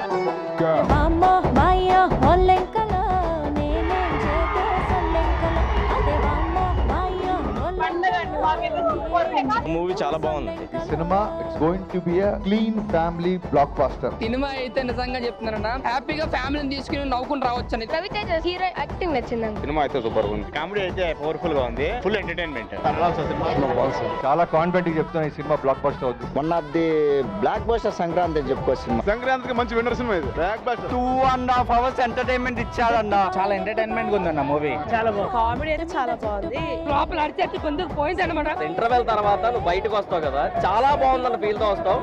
పండగండి, మాకైతే సూపర్ మూవీ చాలా బాగుందండి. ఈ cinema it's going to be a clean family blockbuster. Cinema అయితే నిజంగా చెప్తున్నారన్న హ్యాపీగా ఫ్యామిలీని తీసుకుని నవ్వుకుని రావచ్చు అని. రవితేజ హీరో యాక్టింగ్ నచ్చింది. సినిమా అయితే సూపర్ ఉంది. కామెడీ అయితే పవర్ఫుల్ గా ఉంది. Full entertainment. చాలా కాన్ఫిడెంట్ గా చెప్తున్నా ఈ సినిమా బ్లాక్ బస్టర్ అవుతుంది. One of the blockbuster Sankranti అని చెప్పుకోవచ్చు. సినిమా సంక్రాంతికి మంచి విన్నర్ సినిమా ఇది. బ్లాక్ బస్టర్ 2.5 hours ఎంటర్టైన్మెంట్ ఇచ్చాడన్న. చాలా ఎంటర్టైన్మెంట్ గా ఉందన్న మూవీ. చాలా బాగుంది. కామెడీ అయితే చాలా బాగుంది. లోపల అడిచేసి కొంచెం పోయింది అనమాట. ఇంటర్వెల్ తర్వాత నువ్వు బయటకు వస్తావు కదా, చాలా బాగుందన్న ఫీల్ తో వస్తావు.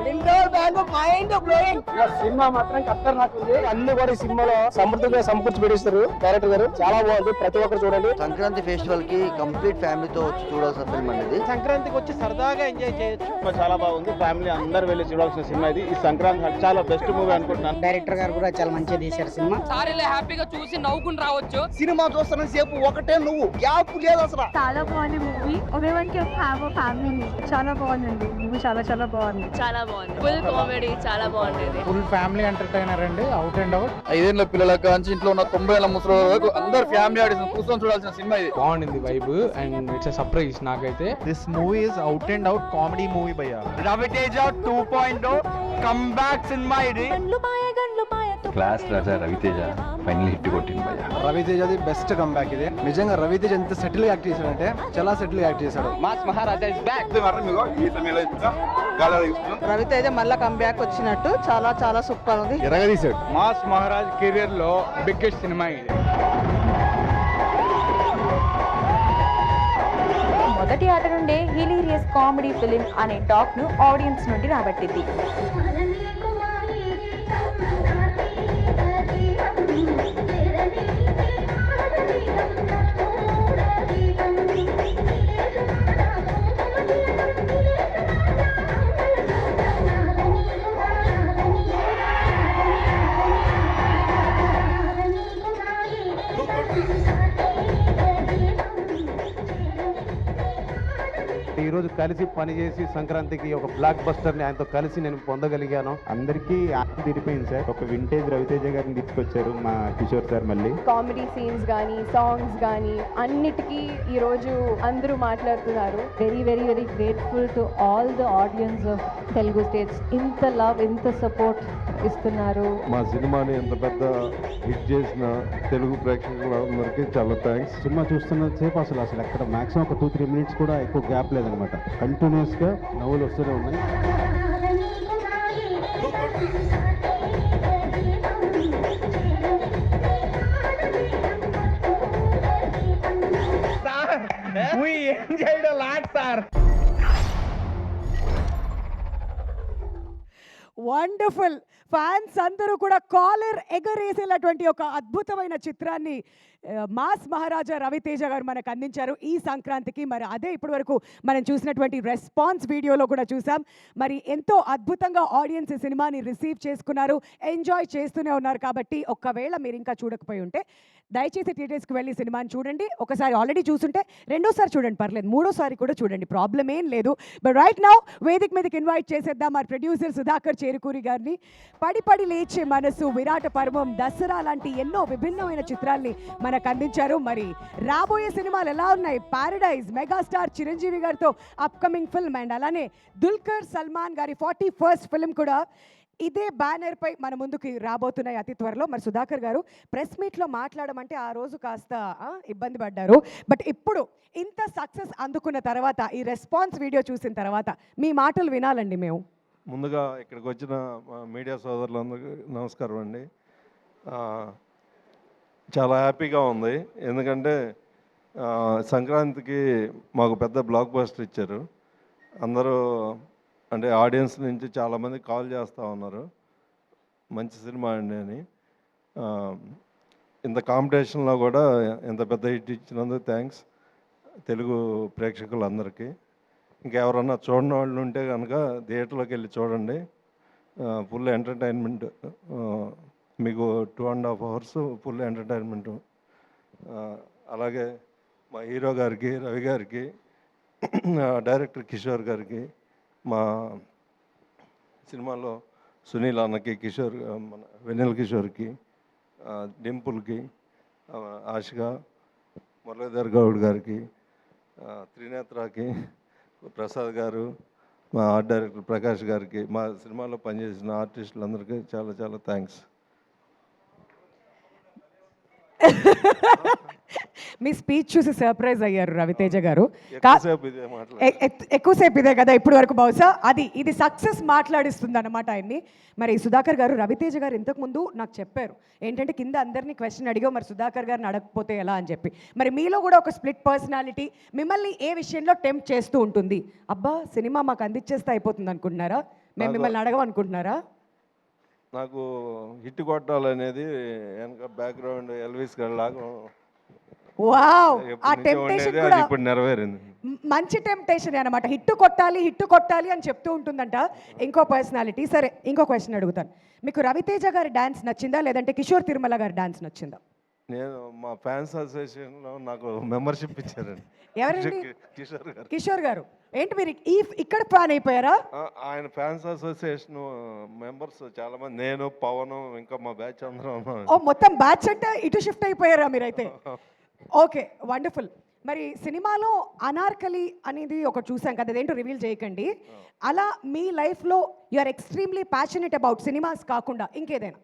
సినిమా మాత్రం కత్తర్ నాకు ఉంది. అన్ని కూడా ఈ సినిమాలో సమృద్ధిగా సమకూర్చి పెట్టిస్తారు డైరెక్టర్ గారు. చాలా బాగుంది, ప్రతి ఒక్కరు చూడండి. సంక్రాంతి ఫెస్టివల్ కి కంప్లీట్ ఫ్యామిలీతో వచ్చి చూడాల్సిన ఫిల్మ్ అనేది. సంక్రాంతికి వచ్చి సరదాగా ఎంజాయ్ చేయొచ్చు. చాలా బాగుంది, ఫ్యామిలీ అందరు వెళ్ళి చూడాల్సిన సినిమా ఇది. ఈ సంక్రాంతి చాలా బెస్ట్ మూవీ అనుకుంటున్నాను. డైరెక్టర్ గారు కూడా చాలా మంచిగా తీశారు సినిమా. సారీలే హ్యాపీగా చూసి నవ్వుకుని రావచ్చు. సినిమా చూస్తున్న సేపు ఒకటే నువ్వు గ్యాప్ లేదు అసలు. చాలా బాగుంది movie. Everyone can have a family. చాలా బాగుందండి మూవీ. చాలా బాగుంది. చాలా బాగుంది. ఫుల్ కామెడీ చాలా బాగుంది. ఫుల్ ఫ్యామిలీ ఎంటర్టైనర్ అండి, అవుట్ అండ్ అవుట్. 5 ఏళ్ల పిల్లల కాంచి ఇంట్లో ఉన్న 90 ఏళ్ల ముసలి వరకు అందరు ఫ్యామిలీ ఆడియన్స్ కూర్చొని చూడాల్సిన సినిమా ఇది. బాగుంది వైబ్ అండ్ ఇట్స్ సర్ప్రైజ్ నాకైతే. This movie is out and out comedy movie భయ్యా. రవితేజ 2.0 కమ్ బ్యాక్ సినిమా ఇది. గండ్లు పాయ క్లాస్ రాజా రవితేజ ఫైనల్ హిట్ కొట్టింది భయ్యా. రవితేజది బెస్ట్ కమ్ బ్యాక్ ఇది. నిజంగా రవితేజ ఎంత సెటిల్ యాక్ట్ చేశాడంటే చాలా సెటిల్ యాక్ట్ చేశాడు. Mass Maharaja is back. Raviteja మళ్ళా కమ్ బ్యాక్ వచ్చినట్టు చాలా సూపర్ ఉంది. ఎరగదీశాడు. మాస్ మహారాజ్ కెరియర్ లో బిగ్గెస్ట్ సినిమా ఇది. మొదటి ఆట నుండే హిలీరియస్ కామెడీ ఫిలిం అనే టాక్ ను ఆడియన్స్ నుండి రాబట్టింది. ఈరోజు కలిసి పనిచేసి సంక్రాంతికి ఒక బ్లాక్ బస్టర్ని ఆయనతో కలిసి నేను పొందగలిగాను. అందరికీ ఆనందం తీరిపోయింది సార్. ఒక వింటేజ్ రవితేజ గారిని తీసుకొచ్చారు మా కిషోర్ సార్. మళ్ళీ కామెడీ సీన్స్ కానీ సాంగ్స్ కానీ అన్నిటికీ ఈరోజు అందరూ మాట్లాడుతున్నారు. Very grateful to all the audience of Telugu states. ఇంత లవ్, ఇంత సపోర్ట్ ఇస్తున్నారు. మా సినిమాని ఎంత పెద్ద హిట్ చేసిన తెలుగు ప్రేక్షకులందరికీ చాలా థ్యాంక్స్. సినిమా చూస్తున్న సేపు అసలు ఎక్కడ మాక్సిమం ఒక 2-3 minutes కూడా ఎక్కువ గ్యాప్ లేదనమాట. కంటిన్యూస్గా నవ్వులు వస్తూనే ఉన్నాయి. We enjoyed a lot, sir. Wonderful. Fans అందరూ కూడా కాలర్ ఎగరేసేలాటువంటి ఒక అద్భుతమైన చిత్రాన్ని మాస్ మహారాజా రవితేజ గారు మనకు అందించారు ఈ సంక్రాంతికి. మరి అదే ఇప్పటి వరకు మనం చూసినటువంటి రెస్పాన్స్ వీడియోలో కూడా చూసాం. మరి ఎంతో అద్భుతంగా ఆడియన్స్ ఈ సినిమాని రిసీవ్ చేసుకున్నారు, ఎంజాయ్ చేస్తూనే ఉన్నారు. కాబట్టి ఒకవేళ మీరు ఇంకా చూడకపోయి ఉంటే దయచేసి థియేటర్స్కి వెళ్ళి సినిమాని చూడండి. ఒకసారి ఆల్రెడీ చూసుంటే రెండోసారి చూడండి, పర్లేదు, మూడోసారి కూడా చూడండి, ప్రాబ్లం ఏం లేదు. బట్ రైట్ నౌ వేదిక మీదకి ఇన్వైట్ చేసేద్దాం మా ప్రొడ్యూసర్ సుధాకర్ చేరుకూరి గారిని. పడి లేచే మనసు, విరాట పర్వం, దసరా లాంటి ఎన్నో విభిన్నమైన చిత్రాల్ని మనకు అందించారు. మరి రాబోయే సినిమాలు ఎలా ఉన్నాయి? పారడైజ్, మెగాస్టార్ చిరంజీవి గారితో అప్కమింగ్ ఫిల్మ్, అండ్ అలానే దుల్కర్ సల్మాన్ గారి 41st ఫిల్మ్ కూడా ఇదే బ్యానర్ పై మన ముందుకి రాబోతున్నాయి అతి త్వరలో. మరి సుధాకర్ గారు ప్రెస్ మీట్లో మాట్లాడమంటే ఆ రోజు కాస్త ఇబ్బంది పడ్డారు. బట్ ఇప్పుడు ఇంత సక్సెస్ అందుకున్న తర్వాత, ఈ రెస్పాన్స్ వీడియో చూసిన తర్వాత మీ మాటలు వినాలండి మేము. ముందుగా ఇక్కడికి వచ్చిన మీడియా సోదరులందరికీ నమస్కారం అండి. చాలా హ్యాపీగా ఉంది, ఎందుకంటే సంక్రాంతికి మాకు పెద్ద బ్లాక్ బస్టర్ ఇచ్చారు. అందరూ అంటే ఆడియన్స్ నుంచి చాలామంది కాల్ చేస్తూ ఉన్నారు మంచి సినిమా అండి అని. ఇంత కాంపిటీషన్లో కూడా ఇంత పెద్ద హిట్ ఇచ్చినందుకు థ్యాంక్స్ తెలుగు ప్రేక్షకులందరికీ. ఇంకెవరన్నా చూడని వాళ్ళు ఉంటే కనుక థియేటర్లోకి వెళ్ళి చూడండి. ఫుల్ ఎంటర్టైన్మెంట్, మీకు 2.5 hours ఫుల్ ఎంటర్టైన్మెంట్. అలాగే మా హీరో గారికి, రవి గారికి, డైరెక్టర్ కిషోర్ గారికి, మా సినిమాలో సునీల్ అన్నకి, కిషోర్ మన వెన్నెల కిషోర్కి, డింపుల్కి, ఆశిక, మురళీధర్ గౌడ్ గారికి, త్రినేత్రకి, ప్రసాద్ గారు, మా ఆర్ట్ డైరెక్టర్ ప్రకాష్ గారికి, మా సినిమాలో పనిచేసిన ఆర్టిస్టులందరికీ చాలా చాలా థ్యాంక్స్. మీ స్పీచ్ చూసి సర్ప్రైజ్ అయ్యారు రవితేజ గారు. ఎక్కువసేపు ఇదే మాట్లాడారు. ఎక్కువసేపు ఇదే కదా ఇప్పుడు వరకు, బహుశా ఇది సక్సెస్ మాట్లాడిస్తుంది అనమాట ఆయన్ని. మరి సుధాకర్ గారు, రవితేజ గారు ఇంతకుముందు నాకు చెప్పారు ఏంటంటే కింద అందరినీ క్వశ్చన్ అడిగావు, మరి సుధాకర్ గారిని అడగకపోతే ఎలా అని చెప్పి. మరి మీలో కూడా ఒక స్ప్లిట్ పర్సనాలిటీ మిమ్మల్ని ఏ విషయంలో టెంప్ట్ చేస్తూ ఉంటుంది? అబ్బా సినిమా మాకు అందించేస్తే అయిపోతుంది అనుకుంటున్నారా? మేము మిమ్మల్ని అడగమనుకుంటున్నారా? నాకు హిట్ కొట్టాలనేది వెనక బ్యాక్గ్రౌండ్ ఎల్విస్ గారి లాగా వావ్, ఆ టెంప్టేషన్ కూడా ఇప్పుడు నెరవేరింది. మంచి టెంప్టేషన్ అనమాట. హిట్ కొట్టాలి అని చెప్తూ ఉంటుందంట ఇంకో పర్సనాలిటీ. సరే, ఇంకో క్వశ్చన్ అడుగుతాను. మీకు రవితేజ గారి డాన్స్ నచ్చిందా, లేదంటే కిషోర్ తిరుమల గారి డాన్స్ నచ్చిందా? నేను మా ఫ్యాన్స్ అసోసియేషన్లో నాకు మెంబర్షిప్ ఇచ్చారండి. ఎవరండి? కిషోర్ గారు. కిషోర్ గారు ఏంటి మీరు ఇక్కడ ఫ్యాన్ అయిపోయారా? ఆయన ఫ్యాన్స్ అసోసియేషన్ మెంబర్స్ చాలా మంది, నేను, పవన్, ఇంకా మా బ్యాచ్ అందరం. ఓ మొత్తం బ్యాచ్ అంటే ఇటు షిఫ్ట్ అయిపోయారా మీరైతే? Okay, wonderful. మరి సినిమాలో అనార్కలి అనేది ఒకటి చూసాం కదా, అదేంటో రివీల్ చేయకండి. అలా మీ లైఫ్లో you are extremely passionate about cinemas కాకుండా ఇంకేదైనా?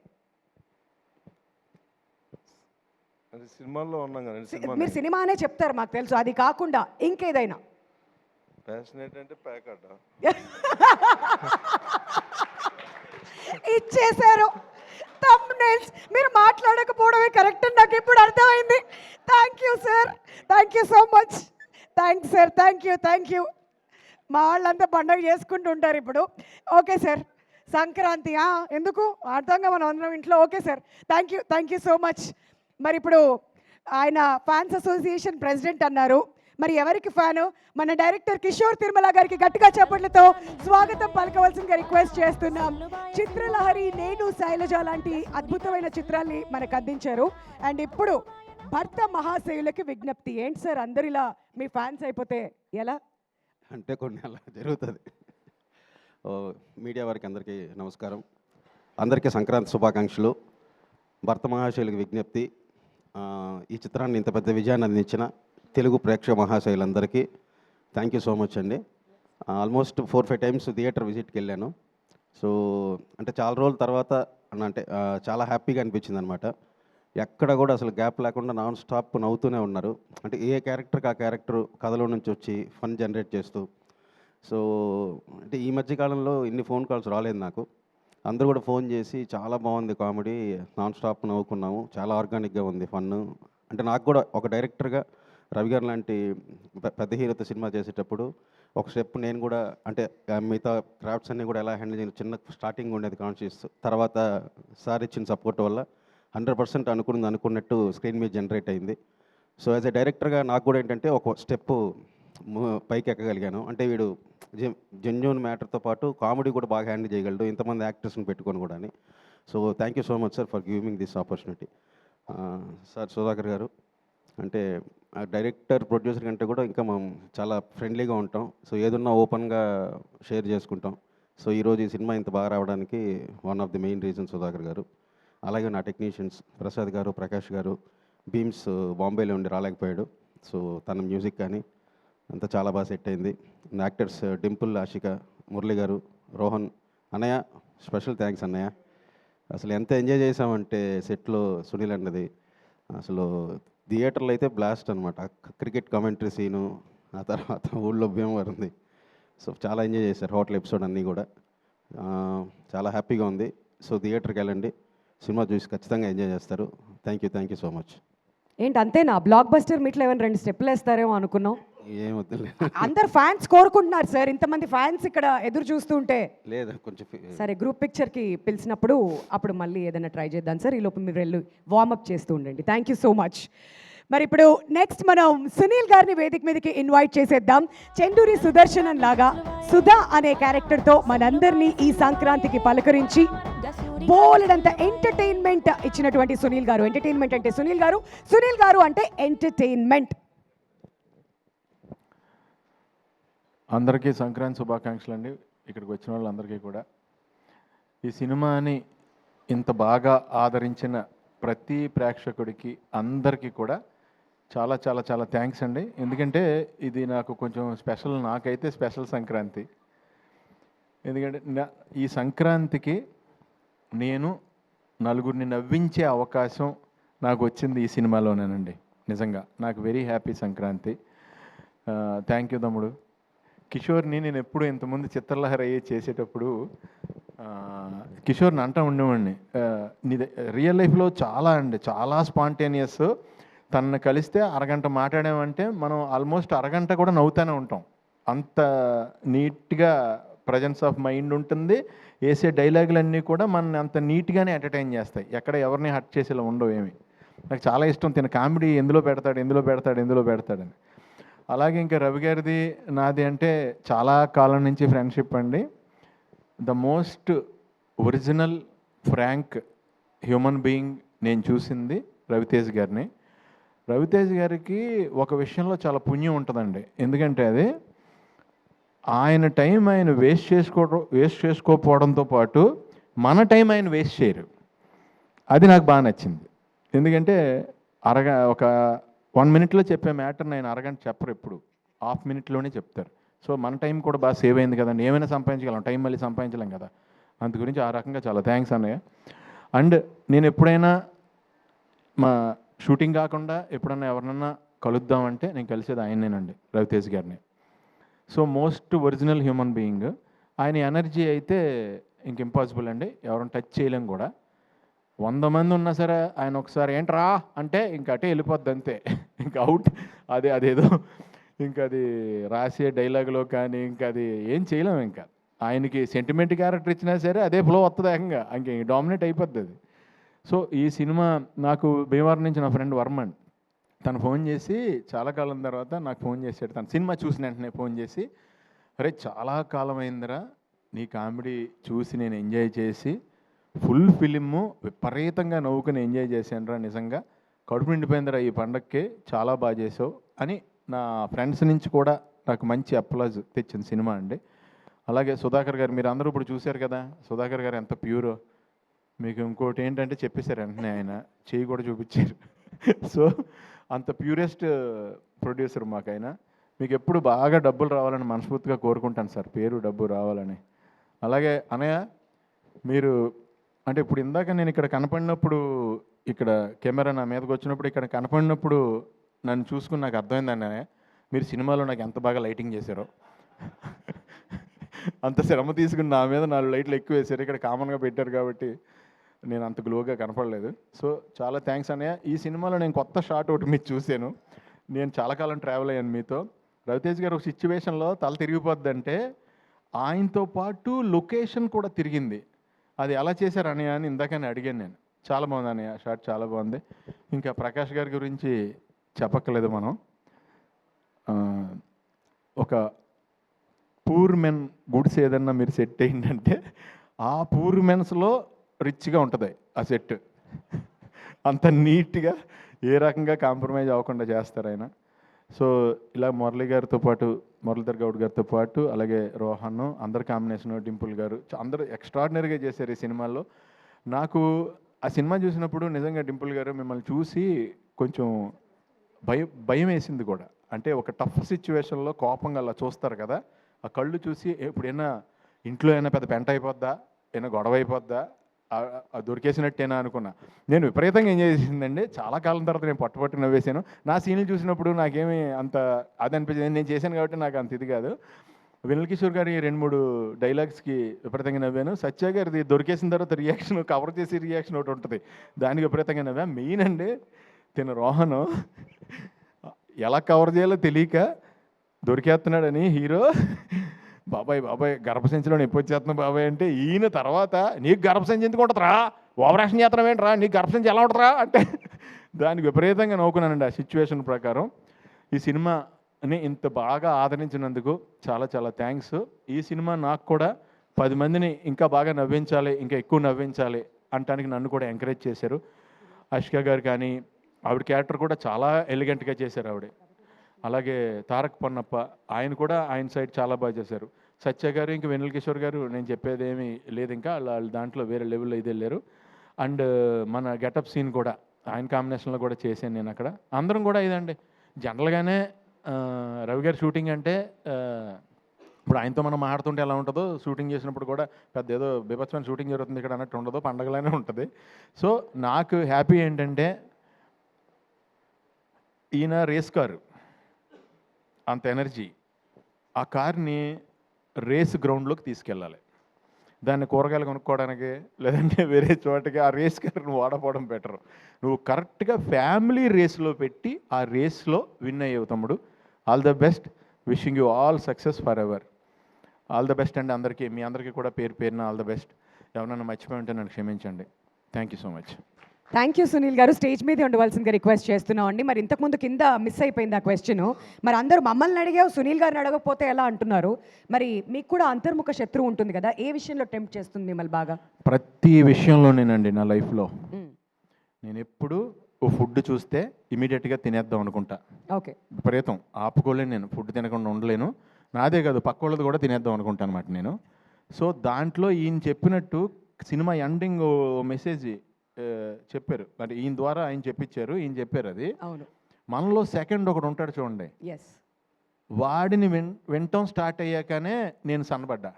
సినిమాల్లో ఉన్నాం కదా. మీరు సినిమానే చెప్తారు మాకు తెలుసు, అది కాకుండా ఇంకేదైనా? ప్యాషనేట్ అంటే ప్యాకట ఇచ్చేశారు. థంబ్నెయిల్స్ మీరు మాట్లాడకపోవడమే కరెక్ట్ అని నాకు ఇప్పుడు అర్థమైంది. Thank you sir, thank you so much. Thanks sir, thank you. మా వాళ్ళంతా పండగ చేసుకుంటూ ఉంటారు ఇప్పుడు. ఓకే సార్, సంక్రాంతి ఎందుకు అర్థంగా మనం అందరం ఇంట్లో. Okay sir, thank you so much. మరి ఇప్పుడు ఆయన ఫ్యాన్స్ అసోసియేషన్ ప్రెసిడెంట్ అన్నారు, మరి ఎవరికి ఫ్యాను? మన డైరెక్టర్ కిషోర్ తిరుమల గారికి గట్టిగా చప్పట్లతో స్వాగతం పలకవలసిందిగా రిక్వెస్ట్ చేస్తున్నాం. చిత్రలహరి, నేను, శైలజ లాంటి అద్భుతమైన చిత్రాల్ని మనకు అందించారు. అండ్ ఇప్పుడు భర్త మహాశయులకి విజ్ఞప్తి. ఏంటి సార్ అందరిలా మీ ఫ్యాన్స్ అయిపోతే ఎలా? అంటే కొన్ని అలా జరుగుతుంది. మీడియా వారికి అందరికీ నమస్కారం, అందరికీ సంక్రాంతి శుభాకాంక్షలు. భర్త మహాశయులకి విజ్ఞప్తి, ఈ చిత్రాన్ని ఇంత పెద్ద విజయాన్ని అందించిన తెలుగు ప్రేక్షక మహాశయులందరికీ థ్యాంక్ యూ సో మచ్ అండి. ఆల్మోస్ట్ 4-5 టైమ్స్ థియేటర్ విజిట్కి వెళ్ళాను. సో అంటే చాలా రోజుల తర్వాత అంటే చాలా హ్యాపీగా అనిపించింది అనమాట. ఎక్కడ కూడా అసలు గ్యాప్ లేకుండా నాన్ స్టాప్ నవ్వుతూనే ఉన్నారు. అంటే ఏ క్యారెక్టర్కి ఆ క్యారెక్టర్ కథలో నుంచి వచ్చి ఫన్ జనరేట్ చేస్తూ. సో అంటే ఈ మధ్యకాలంలో ఇన్ని ఫోన్ కాల్స్ రాలేదు నాకు. అందరూ కూడా ఫోన్ చేసి చాలా బాగుంది కామెడీ, నాన్ స్టాప్ నవ్వుకున్నాము, చాలా ఆర్గానిక్గా ఉంది ఫన్. అంటే నాకు కూడా ఒక డైరెక్టర్గా రవి గారు లాంటి పెద్ద హీరోతో సినిమా చేసేటప్పుడు ఒక స్టెప్ నేను కూడా అంటే మిగతా క్రాఫ్ట్స్ అన్నీ కూడా ఎలా హ్యాండిల్ చేయాలి చిన్న స్టార్టింగ్ ఉండేది కాన్షియస్. తర్వాత సార్ ఇచ్చిన సపోర్ట్ వల్ల 100% అనుకున్నట్టు స్క్రీన్ మీద జనరేట్ అయింది. సో యాజ్ ఎ డైరెక్టర్గా నాకు కూడా ఏంటంటే ఒక స్టెప్ పైకి ఎక్కగలిగాను. అంటే వీడు జెన్యూన్ మ్యాటర్తో పాటు కామెడీ కూడా బాగా హ్యాండిల్ చేయగలడు, ఇంతమంది యాక్టర్స్ని పెట్టుకొని కూడా అని. So thank you so much sir for giving this opportunity. Sir Sudhakar గారు అంటే డైరెక్టర్ ప్రొడ్యూసర్ కంటే కూడా ఇంకా మనం చాలా ఫ్రెండ్లీగా ఉంటాం. సో ఏదున్నా ఓపెన్గా షేర్ చేసుకుంటాం. సో ఈరోజు ఈ సినిమా ఇంత బాగా రావడానికి one of the main reason Sudhakar గారు. అలాగే నా టెక్నీషియన్స్ ప్రసాద్ గారు, ప్రకాష్ గారు. బీమ్స్ బాంబేలో ఉండి రాలేకపోయాడు, సో తన మ్యూజిక్ కానీ అంతా చాలా బాగా సెట్ అయింది. యాక్టర్స్ డింపుల్, ఆషిక, మురళి గారు, రోహన్, అన్నయ్య స్పెషల్ థ్యాంక్స్ అన్నయ్య. అసలు ఎంత ఎంజాయ్ చేసామంటే సెట్లో సునీల్ అన్నది అసలు థియేటర్లో అయితే బ్లాస్ట్ అనమాట. క్రికెట్ కామెంటరీ సీను, ఆ తర్వాత ఊళ్ళో భీమవరం ఉంది. సో చాలా ఎంజాయ్ చేశారు హోటల్ ఎపిసోడ్ అన్నీ కూడా. చాలా హ్యాపీగా ఉంది. సో థియేటర్కి వెళ్ళండి, సినిమా చూసి ఖచ్చితంగా ఎంజాయ్ చేస్తారు. Thank you so much. ఏంటి అంతేనా? బ్లాక్ బస్టర్ మీట్లో ఏమైనా 2 స్టెప్లు వేస్తారేమో అనుకున్నాం. ఏమవుతుంది, అందరు ఫ్యాన్స్ కోరుకుంటున్నారు సార్, ఇంతమంది ఫ్యాన్స్ ఇక్కడ ఎదురు చూస్తూ ఉంటే. లేదా కొంచెం సరే, గ్రూప్ పిక్చర్కి పిలిచినప్పుడు అప్పుడు మళ్ళీ ఏదైనా ట్రై చేద్దాం సార్. ఈ లోపు మీరు వెళ్ళి వార్మప్ చేస్తూ ఉండండి. Thank you so much. మరి ఇప్పుడు నెక్స్ట్ మనం సునీల్ గారిని వేదిక మీదకి ఇన్వైట్ చేసేద్దాం. చెండూరి సుదర్శనం లాగా సుధా అనే క్యారెక్టర్తో మనందరినీ ఈ సంక్రాంతికి పలకరించి బోలెడంత ఎంటర్టైన్మెంట్ ఇచ్చినటువంటి సునీల్ గారు. ఎంటర్టైన్మెంట్ అంటే సునీల్ గారు, సునీల్ గారు అంటే ఎంటర్టైన్మెంట్. అందరికీ సంక్రాంతి శుభాకాంక్షలు అండి. ఇక్కడికి వచ్చిన వాళ్ళందరికీ కూడా ఈ సినిమాని ఇంత బాగా ఆదరించిన ప్రతి ప్రేక్షకుడికి అందరికీ కూడా చాలా చాలా చాలా థ్యాంక్స్ అండి. ఎందుకంటే ఇది నాకు కొంచెం స్పెషల్, నాకైతే స్పెషల్ సంక్రాంతి. ఎందుకంటే ఈ సంక్రాంతికి నేను నలుగురిని నవ్వించే అవకాశం నాకు వచ్చింది ఈ సినిమాలోనేనండి. నిజంగా నాకు very happy Sankranti. Thank you తమ్ముడు. కిషోర్ని నేను ఎప్పుడు ఇంతకుముందు చిత్రలహరి అయ్యి చేసేటప్పుడు కిషోర్ని అంటూ ఉండేవాడిని, రియల్ లైఫ్లో చాలా స్పాంటేనియస్. తనను కలిస్తే అరగంట మాట్లాడామంటే మనం ఆల్మోస్ట్ అరగంట కూడా నవ్వుతూనే ఉంటాం. అంత నీట్గా ప్రజెన్స్ ఆఫ్ మైండ్ ఉంటుంది. వేసే డైలాగులన్నీ కూడా మన అంత నీట్గానే ఎంటర్టైన్ చేస్తాయి. ఎక్కడ ఎవరిని హర్ట్ చేసేలా ఉండవు ఏమి. నాకు చాలా ఇష్టం తిన కామెడీ ఎందులో పెడతాడని. అలాగే ఇంకా రవి గారిది నాది అంటే చాలా కాలం నుంచి ఫ్రెండ్షిప్ అండి. The most original frank human being నేను చూసింది రవితేజ్ గారిని. రవితేజ్ గారికి ఒక విషయంలో చాలా పుణ్యం ఉంటుందండి. ఎందుకంటే అది ఆయన టైం ఆయన వేస్ట్ చేసుకోకపోవడంతో పాటు మన టైం ఆయన వేస్ట్ చేయరు. అది నాకు బాగా నచ్చింది. ఎందుకంటే ఒక 1 minute చెప్పే మ్యాటర్ని ఆయన అరగంట చెప్పరు, ఎప్పుడు ½ minute చెప్తారు. సో మన టైం కూడా బాగా సేవ్ అయింది కదండి. ఏమైనా సంపాదించగలం, టైం మళ్ళీ సంపాదించలేం కదా. అందు గురించి ఆ రకంగా చాలా థ్యాంక్స్ అన్నయ్య. అండ్ నేను ఎప్పుడైనా మా షూటింగ్ కాకుండా ఎప్పుడన్నా ఎవరినన్నా కలుద్దామంటే నేను కలిసేది ఆయనేనండి, రవితేజ్ గారిని. So most original human being. ఆయన ఎనర్జీ అయితే ఇంక ఇంపాసిబుల్ అండి, ఎవరైనా టచ్ చేయలేం కూడా. 100 మంది ఉన్నా సరే ఆయన ఒకసారి ఏంట్రా అంటే ఇంక అటే వెళ్ళిపోద్ది అంతే, ఇంకా అవుట్. అదేదో ఇంకా అది రాసే డైలాగులో కానీ ఇంకా అది ఏం చేయలేము. ఇంకా ఆయనకి సెంటిమెంట్ క్యారెక్టర్ ఇచ్చినా సరే అదే ఫ్లో వస్తుంది ఏకంగా, ఇంక డామినేట్ అయిపోద్ది అది. సో ఈ సినిమా నాకు భీమవరం నుంచి నా ఫ్రెండ్ వర్మన్ తను ఫోన్ చేసి చాలా కాలం తర్వాత నాకు ఫోన్ చేశాడు. తను సినిమా చూసిన వెంటనే ఫోన్ చేసి, అరే చాలా కాలం అయిందిరా నీ కామెడీ చూసి నేను ఎంజాయ్ చేసి, ఫుల్ ఫిలిము విపరీతంగా నవ్వుకుని ఎంజాయ్ చేశాను రా, నిజంగా కడుపు నిండిపోయిందిరా ఈ పండగకి, చాలా బాగా చేసావు అని నా ఫ్రెండ్స్ నుంచి కూడా నాకు మంచి అప్లాజ్ తెచ్చిన సినిమా అండి. అలాగే సుధాకర్ గారు, మీరు అందరూ ఇప్పుడు చూశారు కదా సుధాకర్ గారు ఎంత ప్యూరో. మీకు ఇంకోటి ఏంటంటే చెప్పేశారు వెంటనే, ఆయన చేయి కూడా చూపించారు. సో అంత ప్యూరెస్ట్ ప్రొడ్యూసర్ మాకు ఆయన. మీకు ఎప్పుడు బాగా డబ్బులు రావాలని మనస్ఫూర్తిగా కోరుకుంటాను సార్, పేరు డబ్బు రావాలని. అలాగే అనయ్య మీరు అంటే ఇప్పుడు ఇందాక నేను ఇక్కడ కనపడినప్పుడు, ఇక్కడ కెమెరా నా మీదకి వచ్చినప్పుడు ఇక్కడ కనపడినప్పుడు నన్ను చూసుకుని నాకు అర్థమైందండి, మీరు సినిమాలో నాకు ఎంత బాగా లైటింగ్ చేశారో. అంత శ్రమ తీసుకుని నా మీద 4 లైట్లు ఎక్కువ వేశారు. ఇక్కడ కామన్గా పెట్టారు కాబట్టి నేను అంత గ్లోగా కనపడలేదు. సో చాలా థ్యాంక్స్ అన్నయ్య. ఈ సినిమాలో నేను కొత్త షాట్ ఒకటి మీరు చూశాను. నేను చాలా కాలం ట్రావెల్ అయ్యాను మీతో. రవితేజ్ గారు ఒక సిచ్యువేషన్లో తల తిరిగిపోద్దంటే ఆయనతో పాటు లొకేషన్ కూడా తిరిగింది. అది ఎలా చేశారు అన్నయ్య అని ఇందాకనే అడిగాను నేను. చాలా బాగుంది అన్నయ్య, షాట్ చాలా బాగుంది. ఇంకా ప్రకాష్ గారి గురించి చెప్పక్కర్లేదు మనం. ఒక పూర్ మెన్ గుడ్స్ ఏదన్నా మీరు సెట్ అయిందంటే ఆ పూర్ మెన్స్లో రిచ్గా ఉంటుంది ఆ సెట్. అంత నీట్గా ఏ రకంగా కాంప్రమైజ్ అవ్వకుండా చేస్తారు ఆయన. సో ఇలా మురళీధర్ గౌడ్ గారితో పాటు అలాగే రోహన్, అందరి కాంబినేషన్, డింపుల్ గారు అందరూ ఎక్స్ట్రాడినరీగా చేశారు ఈ సినిమాలో. నాకు ఆ సినిమా చూసినప్పుడు నిజంగా డింపుల్ గారు మిమ్మల్ని చూసి కొంచెం భయం వేసింది కూడా. అంటే ఒక టఫ్ సిచ్యువేషన్లో కోపంగా అలా చూస్తారు కదా, ఆ కళ్ళు చూసి ఎప్పుడైనా ఇంట్లో అయినా పెద్ద పెంట అయిపోద్దా, ఏమైనా గొడవ అయిపోద్దా, దొరికేసినట్టేనా అనుకున్నా. నేను విపరీతంగా ఎంజాయ్ చేసిందండి. చాలా కాలం తర్వాత నేను పట్టుపట్టు నవ్వేశాను. నా సీన్లు చూసినప్పుడు నాకేమీ అంత అది అనిపించింది, నేను చేశాను కాబట్టి నాకు అంత ఇది కాదు. వెన్నెల కిషోర్ గారి 2-3 డైలాగ్స్కి విపరీతంగా నవ్వాను. సత్య గారిది దొరికేసిన తర్వాత రియాక్షన్, కవర్ చేసి రియాక్షన్ ఒకటి ఉంటుంది, దానికి విపరీతంగా నవ్వా. మెయిన్ అండి తిన రోహన్ ఎలా కవర్ చేయాలో తెలియక దొరికేస్తున్నాడని హీరో, బాబాయ్ గర్భసంచిలో నొప్పి వచ్చేస్తున్నావు బాబాయ్ అంటే, ఈయన తర్వాత నీకు గర్భసంచి ఎందుకు ఉంటుందిరా, ఓవరాక్షన్ చేస్తున్నావు ఏంట్రా, నీకు గర్భసంచి ఎలా ఉంటుందిరా అంటే దానికి విపరీతంగా నవ్వుకున్నానండి ఆ సిచ్యువేషన్ ప్రకారం. ఈ సినిమాని ఇంత బాగా ఆదరించినందుకు చాలా చాలా థ్యాంక్స్. ఈ సినిమా నాకు కూడా 10 మందిని ఇంకా బాగా నవ్వించాలి, ఇంకా ఎక్కువ నవ్వించాలి అనటానికి నన్ను కూడా ఎంకరేజ్ చేశారు. అష్క గారు కానీ, ఆవిడ క్యారెక్టర్ కూడా చాలా ఎలిగెంట్గా చేశారు ఆవిడ. అలాగే తారక్ పొన్నప్ప, ఆయన కూడా ఆయన సైడ్ చాలా బాగా చేశారు. సత్య గారు ఇంకా వెన్నెల కిషోర్ గారు నేను చెప్పేది ఏమీ లేదు, ఇంకా వాళ్ళు దాంట్లో వేరే లెవెల్లో ఇది వెళ్ళారు. అండ్ మన గెటప్ సీన్ కూడా ఆయన కాంబినేషన్లో కూడా చేశాను నేను అక్కడ. అందరం కూడా ఇదండి జనరల్గానే రవి గారి షూటింగ్ అంటే ఇప్పుడు ఆయనతో మనం మాట్లాడుతుంటే ఎలా ఉంటుందో, షూటింగ్ చేసినప్పుడు కూడా పెద్ద ఏదో బీభత్సమైన షూటింగ్ జరుగుతుంది ఇక్కడ అన్నట్టు ఉండదు, పండగలానే ఉంటుంది. సో నాకు హ్యాపీ ఏంటంటే ఈయన రేస్ కారు అంత ఎనర్జీ, ఆ కార్ని రేస్ గ్రౌండ్లోకి తీసుకెళ్ళాలి. దాన్ని కూరగాయలు కొనుక్కోవడానికి లేదంటే వేరే చోటకి ఆ రేస్ కార్ని వాడపోవడం బెటరు. నువ్వు కరెక్ట్గా ఫ్యామిలీ రేస్లో పెట్టి ఆ రేస్లో విన్ అయ్యేవు తమ్ముడు. All the best, wishing you all success for ever. All the best అండి అందరికీ, మీ అందరికీ కూడా పేరు పేరున ఆల్ ద బెస్ట్. ఎవరైనా మర్చిపోయి ఉంటే నన్ను క్షమించండి. Thank you so much. Thank you Sunil garu. Stage మీదే ఉండవలసిందిగా రిక్వెస్ట్ చేస్తున్నాం అండి. మరి ఇంతకుముందు కింద మిస్ అయిపోయింది ఆ క్వశ్చన్. మరి అందరూ మమ్మల్ని అడిగావు, సునీల్ గారిని అడగకపోతే ఎలా అంటున్నారు. మరి మీకు కూడా అంతర్ముఖ శత్రువు ఉంటుంది కదా, ఏ విషయంలో టెంప్ట్ చేస్తుంది మిమ్మల్ని బాగా? ప్రతి విషయంలోనేనండి నా లైఫ్లో. నేను ఎప్పుడు ఓ ఫుడ్ చూస్తే ఇమీడియట్గా తినేద్దాం అనుకుంటా. ఓకే. విపరీతం ఆపుకోలేను నేను, ఫుడ్ తినకుండా ఉండలేను. నాదే కాదు పక్క వాళ్ళది కూడా తినేద్దాం అనుకుంటాను అనమాట నేను. సో దాంట్లో ఈయన చెప్పినట్టు సినిమా ఎండింగ్ మెసేజ్ చెప్పారు, అంటే ఈయన ద్వారా ఆయన చెప్పించారు, ఈయన చెప్పారు. అది మనలో సెకండ్ ఒకడు ఉంటాడు చూడండి, వాడిని వినటం స్టార్ట్ అయ్యాకనే నేను సన్నబడ్డా.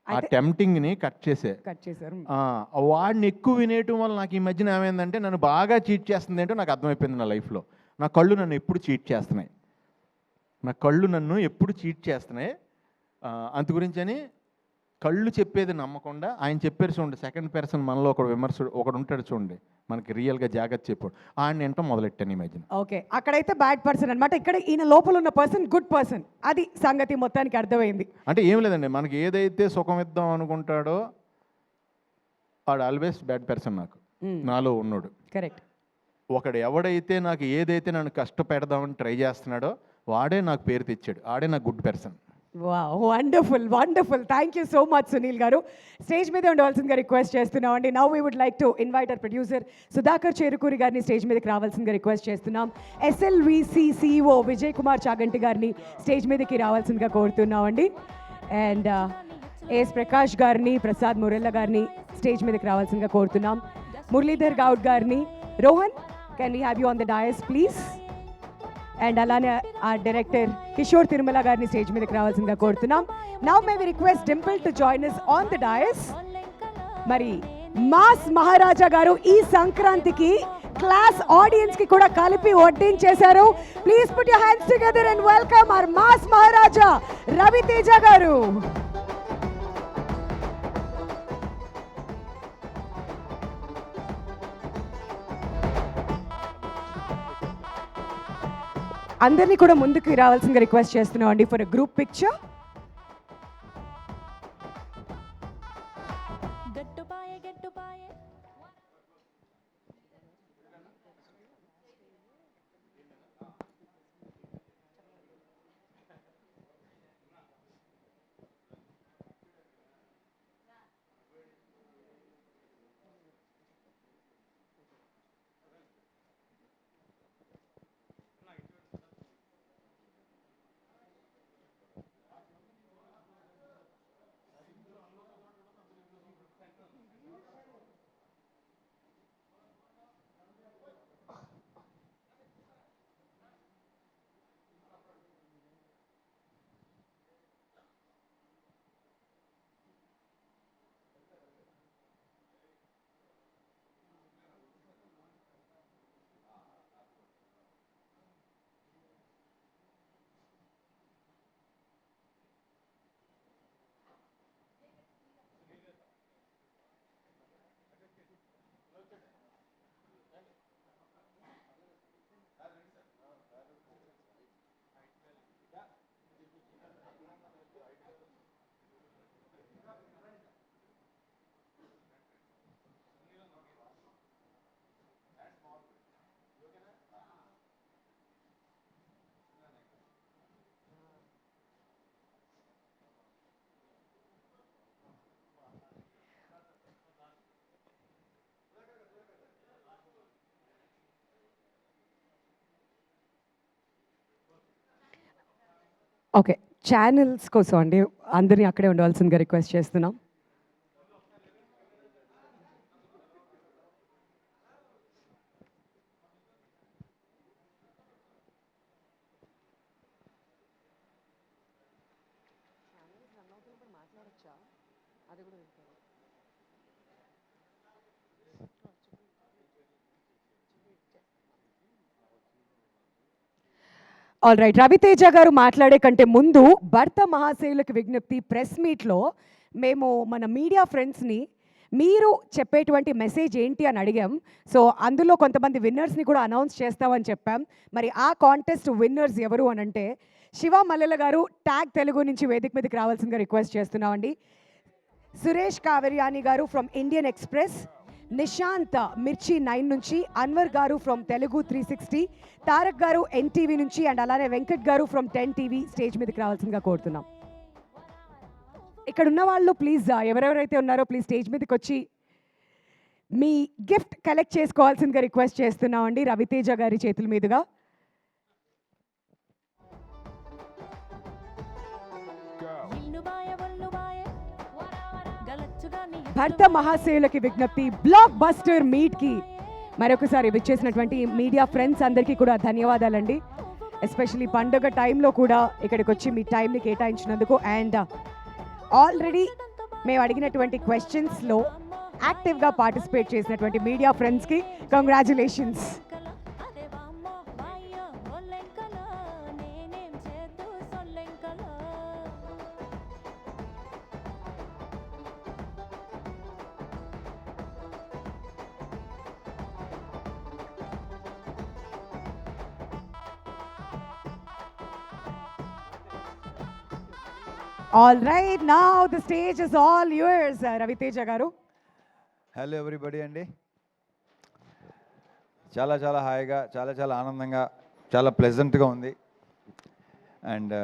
ఆ టెంప్టింగ్ని కట్ చేశారు. వాడిని ఎక్కువ వినేయటం వల్ల నాకు ఈ మధ్యన ఏమైందంటే నన్ను బాగా చీట్ చేస్తుంది ఏంటో నాకు అర్థమైపోయింది. నా లైఫ్లో నా కళ్ళు నన్ను ఎప్పుడు చీట్ చేస్తున్నాయి, అందు గురించి అని కళ్ళు చెప్పేది నమ్మకుండా ఆయన చెప్పారు చూడండి. సెకండ్ పర్సన్ మనలో ఒకడు ఉంటాడు చూడండి, మనకి రియల్గా జాగ్రత్త చెప్పాడు, ఆయన ఏంటో మొదలెట్టాను ఈ మధ్యన. ఓకే, అక్కడైతే బ్యాడ్ పర్సన్ అనమాట, ఇక్కడ ఈయన లోపల ఉన్న పర్సన్ గుడ్ పర్సన్. అది సంగతి మొత్తానికి అర్థమైంది. అంటే ఏం లేదండి, మనకి ఏదైతే సుఖం ఇద్దాం అనుకుంటాడో వాడు ఆల్వేస్ బ్యాడ్ పర్సన్ నాలో ఉన్నాడు. కరెక్ట్. ఒకడు ఎవడైతే నాకు ఏదైతే నన్ను కష్టపెడదామని ట్రై చేస్తున్నాడో వాడే నాకు పేరు తెచ్చాడు, ఆడే నాకు good person. Wonderful wonderful. Thank you so much Sunil garu. Stage మీద ఉండవలసిందిగా రిక్వెస్ట్ చేస్తున్నాం అండి. Now we would like to invite our producer Sudhakar Cherukuri గారిని స్టేజ్ మీదకి రావాల్సిందిగా రిక్వెస్ట్ చేస్తున్నాం. SLVC CEO విజయ్ కుమార్ చాగంటి గారిని స్టేజ్ మీదకి రావాల్సిందిగా కోరుతున్నాం అండి. అండ్ ఎస్ ప్రకాష్ గారిని, ప్రసాద్ మురెల్ల గారిని స్టేజ్ మీదకి రావాల్సిందిగా కోరుతున్నాం. మురళీధర్ గౌడ్ గారిని. Rohan, can we have you on the dais please. And అలానే ఆ డైరెక్టర్ కిషోర్ తిరుమల గారిని స్టేజ్ మీదకి రావాల్సిందిగా కోరుతున్నాం. Now may we request Dimple to join us on the dais. మరి మాస్ మహారాజా గారు ఈ సంక్రాంతికి క్లాస్ ఆడియన్స్ కి కూడా కలిపి వడ్డించేశారు. Please put your hands together and welcome our mass Maharaja Ravi Teja garu. అందరినీ కూడా ముందుకు రావాల్సిందిగా రిక్వెస్ట్ చేస్తున్నాం అండి for group picture. Okay, channels కోసం అండి అందరినీ అక్కడే ఉండవలసిందిగా రిక్వెస్ట్ చేస్తున్నాం. ఆల్ రైట్, రవితేజ గారు మాట్లాడే కంటే ముందు భర్త మహాశయులకు విజ్ఞప్తి ప్రెస్ మీట్లో మేము మన మీడియా ఫ్రెండ్స్ని మీరు చెప్పేటువంటి మెసేజ్ ఏంటి అని అడిగాం. సో అందులో కొంతమంది విన్నర్స్ని కూడా అనౌన్స్ చేస్తామని చెప్పాం. మరి ఆ కాంటెస్ట్ విన్నర్స్ ఎవరు అని అంటే శివ మల్లెల గారు ట్యాగ్ తెలుగు నుంచి వేదిక మీదకి రావాల్సిందిగా రిక్వెస్ట్ చేస్తున్నామండి. సురేష్ కావేర్యాని గారు ఫ్రమ్ ఇండియన్ ఎక్స్ప్రెస్, నిశాంత్ మిర్చి 9 నుంచి, అన్వర్ గారు ఫ్రమ్ తెలుగు 360, తారక్ గారు ఎన్టీవీ నుంచి, అండ్ అలానే వెంకట్ గారు ఫ్రమ్ 10 టీవీ స్టేజ్ మీదకి రావాల్సిందిగా కోరుతున్నాం. ఇక్కడ ఉన్న వాళ్ళు ప్లీజ్ ఎవరెవరైతే ఉన్నారో ప్లీజ్ స్టేజ్ మీదకి వచ్చి మీ గిఫ్ట్ కలెక్ట్ చేసుకోవాల్సిందిగా రిక్వెస్ట్ చేస్తున్నామండి రవితేజ గారి చేతుల మీదుగా. భర్త మహాశయులకి విజ్ఞప్తి బ్లాక్ బస్టర్ మీట్కి మరొకసారి విచ్చేసినటువంటి మీడియా ఫ్రెండ్స్ అందరికీ కూడా ధన్యవాదాలండి. ఎస్పెషలీ పండుగ టైంలో కూడా ఇక్కడికి వచ్చి మీ టైంని కేటాయించినందుకు. అండ్ ఆల్రెడీ మేము అడిగినటువంటి క్వశ్చన్స్లో యాక్టివ్గా పార్టిసిపేట్ చేసినటువంటి మీడియా ఫ్రెండ్స్కి congratulations. All right, now the stage is all yours, Raviteja garu. Hello everybody అండి. చాలా చాలా హాయిగా, చాలా చాలా ఆనందంగా, చాలా ప్లెజెంట్గా ఉంది. అండ్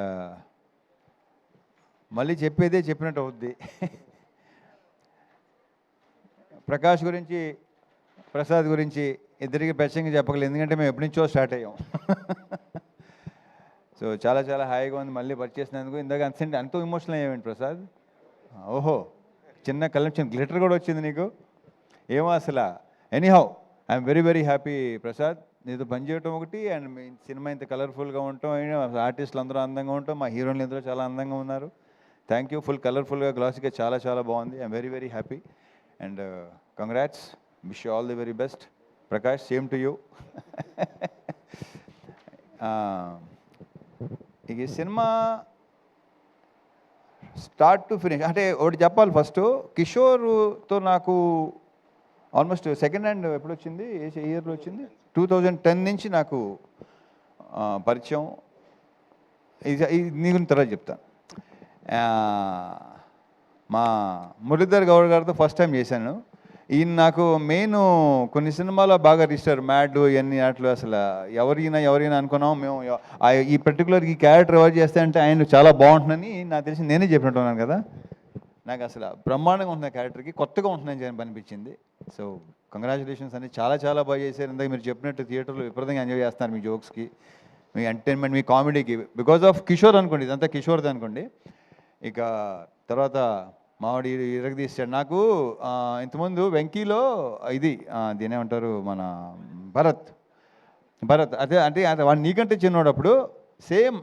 మళ్ళీ చెప్పేదే చెప్పినట్టు అవుద్ది. ప్రకాష్ గురించి, ప్రసాద్ గురించి ఇద్దరికి ప్రత్యేకంగా చెప్పగలేదు, ఎందుకంటే మేము ఎప్పటి నుంచో స్టార్ట్ అయ్యాం. సో చాలా చాలా హాయిగా ఉంది మళ్ళీ పరిచేసినందుకు. ఇందాక అంత ఎమోషనల్ అయ్యామండి ప్రసాద్. ఓహో, చిన్న కలెక్షన్ గ్లిటర్ కూడా వచ్చింది నీకు, ఏమో అసలు. Anyhow I'm very very happy Prasad, నీతో పనిచేయటం ఒకటి, అండ్ మీ సినిమా ఇంత కలర్ఫుల్గా ఉండటం, ఆర్టిస్టులు అందరూ అందంగా ఉండటం, మా హీరోయిన్లు అందరూ చాలా అందంగా ఉన్నారు. Thank you. ఫుల్ కలర్ఫుల్గా గ్లాసీగా చాలా చాలా బాగుంది. I'm very very happy and congrats. Wish you all the very best Prakash. Same to you. ఇక ఈ సినిమా స్టార్ట్ టు ఫినిష్ అంటే ఒకటి చెప్పాలి. ఫస్ట్ కిషోర్తో నాకు ఆల్మోస్ట్ సెకండ్ హ్యాండ్ ఎప్పుడు వచ్చింది, ఏ ఇయర్లో వచ్చింది, 2010 నుంచి నాకు పరిచయం. ఇది నీ గురించి తర్వాత చెప్తాను. మా మురళీధర్ గౌడ్ గారితో ఫస్ట్ టైం చేశాను. ఈయన నాకు మెయిన్ కొన్ని సినిమాలో బాగా రిజిస్టర్, మ్యాడ్ ఇవన్నీ అట్లు అసలు ఎవరైనా అనుకున్నాం మేము. ఈ పర్టికులర్ ఈ క్యారెక్టర్ ఎవరు చేస్తే అంటే ఆయన చాలా బాగుంటుందని నాకు తెలిసి నేనే చెప్పినట్టున్నాను కదా. నాకు అసలు బ్రహ్మాండంగా ఉంటుంది క్యారెక్టర్కి, కొత్తగా ఉంటుందని అనిపించింది. సో కంగ్రాచులేషన్స్ అని చాలా చాలా బాగా చేశారు. ఇందాక మీరు చెప్పినట్టు థియేటర్లో విపరీతంగా ఎంజాయ్ చేస్తున్నారు మీ జోక్స్కి, మీ ఎంటర్టైన్మెంట్, మీ కామెడీకి. బికాజ్ ఆఫ్ కిషోర్ అనుకోండి, ఇదంతా కిషోర్ది అనుకోండి. ఇక తర్వాత మావాడి ఇరగదీశాడు. నాకు ఇంతకుముందు వెంకీలో ఇది దీని ఏమంటారు, మన భరత్ అదే అంటే వాడు నీకంటే చిన్నోడప్పుడు సేమ్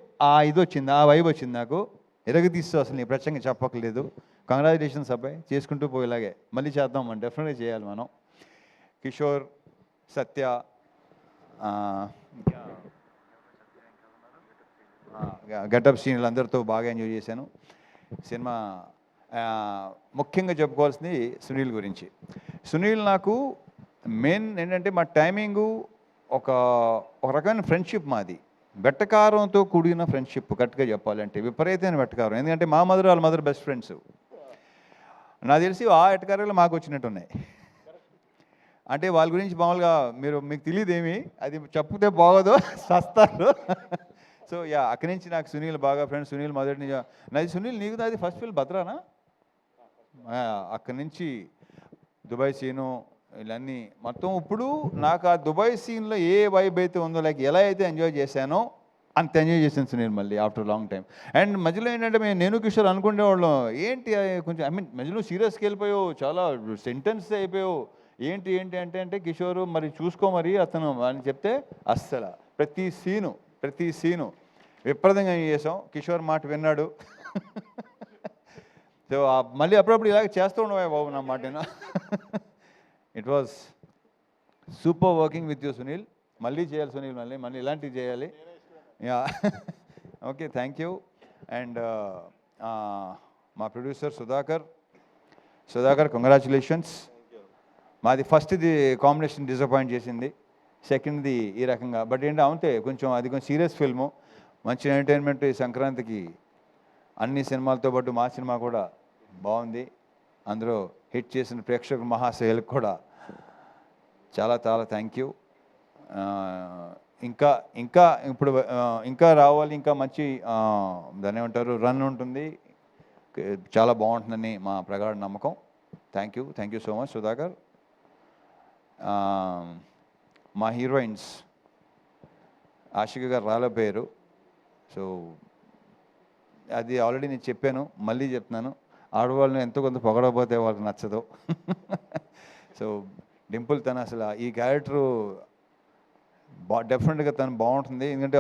ఇది వచ్చింది, ఆ వైబ్ వచ్చింది నాకు. ఇరగదీస్తూ అసలు నీ ప్రత్యేకంగా చెప్పక్కర్లేదు. కంగ్రాచులేషన్స్ అబ్బాయి, చేసుకుంటూ పోయేలాగే మళ్ళీ చేద్దాం, మనం డెఫినెట్గా చేయాలి మనం. కిషోర్, సత్య, గెటప్ సీన్లు అందరితో బాగా ఎంజాయ్ చేశాను. సినిమా ముఖ్యంగా చెప్పుకోవాల్సింది సునీల్ గురించి. సునీల్ నాకు మెయిన్ ఏంటంటే మా టైమింగు ఒక రకమైన ఫ్రెండ్షిప్ మాది. వెట్టకారంతో కూడిన ఫ్రెండ్షిప్, కరెక్ట్గా చెప్పాలంటే విపరీతమైన వెట్టకారం. ఎందుకంటే మా మదర్ వాళ్ళ మదర్ బెస్ట్ ఫ్రెండ్స్. నాకు తెలిసి ఆ వెట్టకారాలు మాకు వచ్చినట్టు ఉన్నాయి. అంటే వాళ్ళ గురించి మామూలుగా మీకు తెలియదు ఏమి, అది చెప్తే బాగోదు, సస్తారు. సో అక్కడి నుంచి నాకు సునీల్ బాగా ఫ్రెండ్స్. సునీల్ మొదటి నుంచి నాది సునీల్, నీకు నాది ఫస్ట్ ఫిల్మ్ భద్రానా. అక్కడి నుంచి దుబాయ్ సీను ఇవన్నీ మొత్తం. ఇప్పుడు నాకు ఆ దుబాయ్ సీన్లో ఏ వైబ్ అయితే ఉందో, లైక్ ఎలా అయితే ఎంజాయ్ చేశానో అంత ఎంజాయ్ చేశాను సునీల్ మళ్ళీ ఆఫ్టర్ లాంగ్ టైం. అండ్ మధ్యలో ఏంటంటే నేను కిషోర్ అనుకునేవాళ్ళం ఏంటి కొంచెం మధ్యలో సీరియస్కి వెళ్ళిపోయావు, చాలా సెంటెన్స్ అయిపోయావు, ఏంటి అంటే కిషోర్ మరి చూసుకో మరి అతను అని చెప్తే అస్సలు ప్రతి సీను విపరీతంగా చేసాం. కిషోర్ మాట విన్నాడు. సో మళ్ళీ అప్పుడప్పుడు ఇలాగ చేస్తూ ఉండవా బాబు నా మాట. It was super working with you Sunil. మళ్ళీ చేయాలి సునీల్, మళ్ళీ ఇలాంటివి చేయాలి. Yeah okay, thank you. And మా ప్రొడ్యూసర్ సుధాకర్ కంగ్రాచులేషన్స్. మాది ఫస్ట్ది కాంబినేషన్ డిసప్పాయింట్ చేసింది, సెకండ్ది ఈ రకంగా. బట్ ఏంటి అవుతే కొంచెం అది కొంచెం సీరియస్ ఫిల్ము, మంచి ఎంటర్టైన్మెంట్. ఈ సంక్రాంతికి అన్ని సినిమాలతో పాటు మా సినిమా కూడా బాగుంది. అందులో హిట్ చేసిన ప్రేక్షకుల మహాశయులకు కూడా చాలా చాలా థ్యాంక్ యూ. ఇంకా ఇంకా ఇప్పుడు ఇంకా రావాలి, ఇంకా మంచి దాన్ని ఏమంటారు రన్ ఉంటుంది, చాలా బాగుంటుందని మా ప్రగాఢ నమ్మకం. Thank you so much Sudhakar. మా హీరోయిన్స్ ఆషిక గారు రాలేపోయారు. సో అది ఆల్రెడీ నేను చెప్పాను, మళ్ళీ చెప్తున్నాను. ఆడవాళ్ళని ఎంతో కొంత పొగడకపోతే వాళ్ళకి నచ్చదు. సో డింపుల్ తను అసలు ఈ క్యారెక్టరు డెఫినెట్గా తను బాగుంటుంది. ఎందుకంటే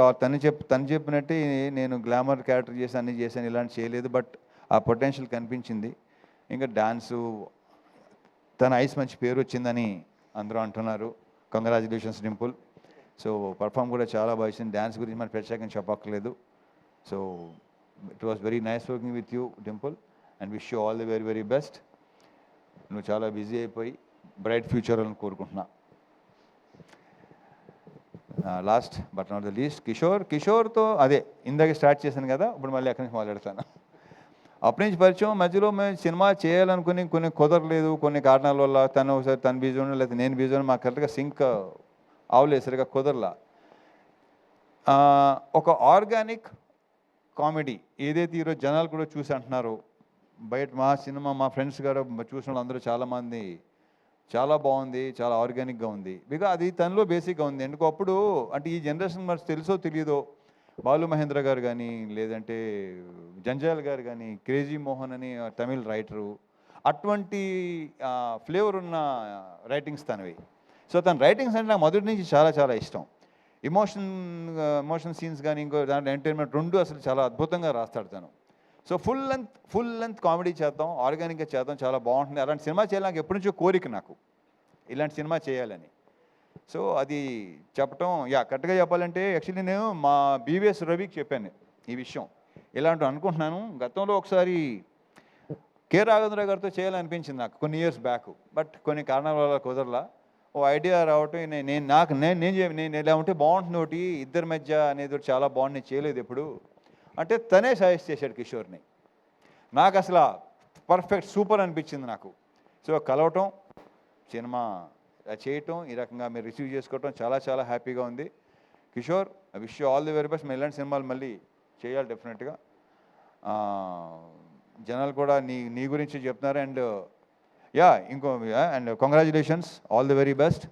తను చెప్పినట్టే నేను గ్లామర్ క్యారెక్టర్ చేసి అన్నీ చేశాను, ఇలాంటి చేయలేదు. బట్ ఆ పొటెన్షియల్ కనిపించింది. ఇంకా డాన్సు, తన ఐస్ మంచి పేరు వచ్చిందని అందరూ అంటున్నారు. కంగ్రాచులేషన్స్ డింపుల్. సో పర్ఫామ్ కూడా చాలా బాగా ఇచ్చింది. డ్యాన్స్ గురించి మనం ప్రత్యేకంగా చెప్పక్కర్లేదు. So it was very nice working with you Dimple and wish you all the very very best. నువ్వు చాలా బిజీ అయిపోయి బ్రైట్ ఫ్యూచర్ అని కోరుకుంటున్నా. Last but not the least కిషోర్తో అదే ఇందాక స్టార్ట్ చేశాను కదా, ఇప్పుడు మళ్ళీ అక్కడి నుంచి మొదలెడతాను. అప్పటి నుంచి పరిచయం, మధ్యలో మేము సినిమా చేయాలనుకుని కొన్ని కుదరలేదు, కొన్ని కారణాల వల్ల. తను ఒకసారి తను బిజీ ఉండడం, లేకపోతే నేను బిజీ ఉండడం, మాకు కరెక్ట్గా సింక్ అవలేదు, సరిగా కుదరలా. ఒక ఆర్గానిక్ కామెడీ ఏదైతే ఈరోజు జనాలు కూడా చూసి అంటున్నారు, బయట మా సినిమా మా ఫ్రెండ్స్ గారు చూసిన వాళ్ళు అందరూ చాలామంది చాలా బాగుంది, చాలా ఆర్గానిక్గా ఉంది. బికాజ్ అది తనలో బేసిక్గా ఉంది. ఎందుకు అప్పుడు అంటే ఈ జనరేషన్ మరి తెలుసో తెలియదో, బాలు మహేంద్ర గారు కానీ, లేదంటే జంజాల్ గారు కానీ, క్రేజీ మోహన్ అని తమిళ్ రైటరు, అటువంటి ఫ్లేవర్ ఉన్న రైటింగ్స్ తనవి. సో తన రైటింగ్స్ అంటే నాకు మొదటి నుంచి చాలా చాలా ఇష్టం. ఎమోషన్ సీన్స్ కానీ ఇంకో దాంట్లో ఎంటర్టైన్మెంట్ రెండు అసలు చాలా అద్భుతంగా రాస్తాడు తను. సో ఫుల్ లెంత్ కామెడీ చేద్దాం, ఆర్గానిక్గా చేద్దాం, చాలా బాగుంటుంది. అలాంటి సినిమా చేయాలి నాకు ఎప్పటి నుంచో కోరిక, నాకు ఇలాంటి సినిమా చేయాలని. సో అది చెప్పటం కరెక్ట్గా చెప్పాలంటే యాక్చువల్లీ నేను మా బీవీఎస్ రవికి చెప్పాను ఈ విషయం. ఇలాంటి అనుకుంటున్నాను. గతంలో ఒకసారి కె రాఘవేంద్ర గారితో చేయాలనిపించింది నాకు కొన్ని ఇయర్స్ బ్యాక్, బట్ కొన్ని కారణాల వల్ల కుదరలా. ఓ ఐడియా రావటం నేను ఎలా ఉంటే బాగుంటుంది ఒకటి ఇద్దరి మధ్య అనేది చాలా బాగుంది, నేను చేయలేదు ఎప్పుడు అంటే తనే సజెస్ట్ చేశాడు కిషోర్ని. నాకు అసలు పర్ఫెక్ట్ సూపర్ అనిపించింది నాకు. సో కలవటం, సినిమా చేయటం, ఈ రకంగా మీరు రిసీవ్ చేసుకోవటం చాలా చాలా హ్యాపీగా ఉంది. Kishore I wish you all the very best. మేము ఇలాంటి సినిమాలు మళ్ళీ చేయాలి డెఫినెట్గా. జనాలు కూడా నీ గురించి చెప్తున్నారు. And and congratulations, all the very best.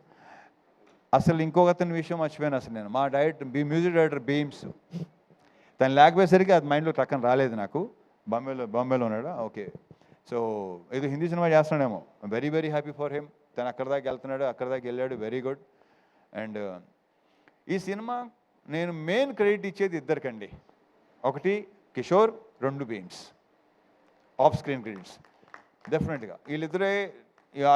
అసలు ఇంకొక అతని విషయం మర్చిపోయాను. అసలు నేను మా మ్యూజిక్ డైరెక్టర్ బీమ్స్, తను లేకపోయేసరికి అది మైండ్లో టక్కన రాలేదు నాకు. బాంబేలో ఉన్నాడా? ఓకే. సో ఏదో హిందీ సినిమా చేస్తున్నాడేమో. Very very happy for him. తను అక్కడ దాకా వెళ్తున్నాడు, అక్కడ దాకా వెళ్ళాడు, వెరీ గుడ్. అండ్ ఈ సినిమా నేను మెయిన్ క్రెడిట్ ఇచ్చేది ఇద్దరికండి. ఒకటి కిషోర్, రెండు బీమ్స్. ఆఫ్ స్క్రీన్ క్రెడిట్స్ డెఫినెట్గా వీళ్ళిద్దరే.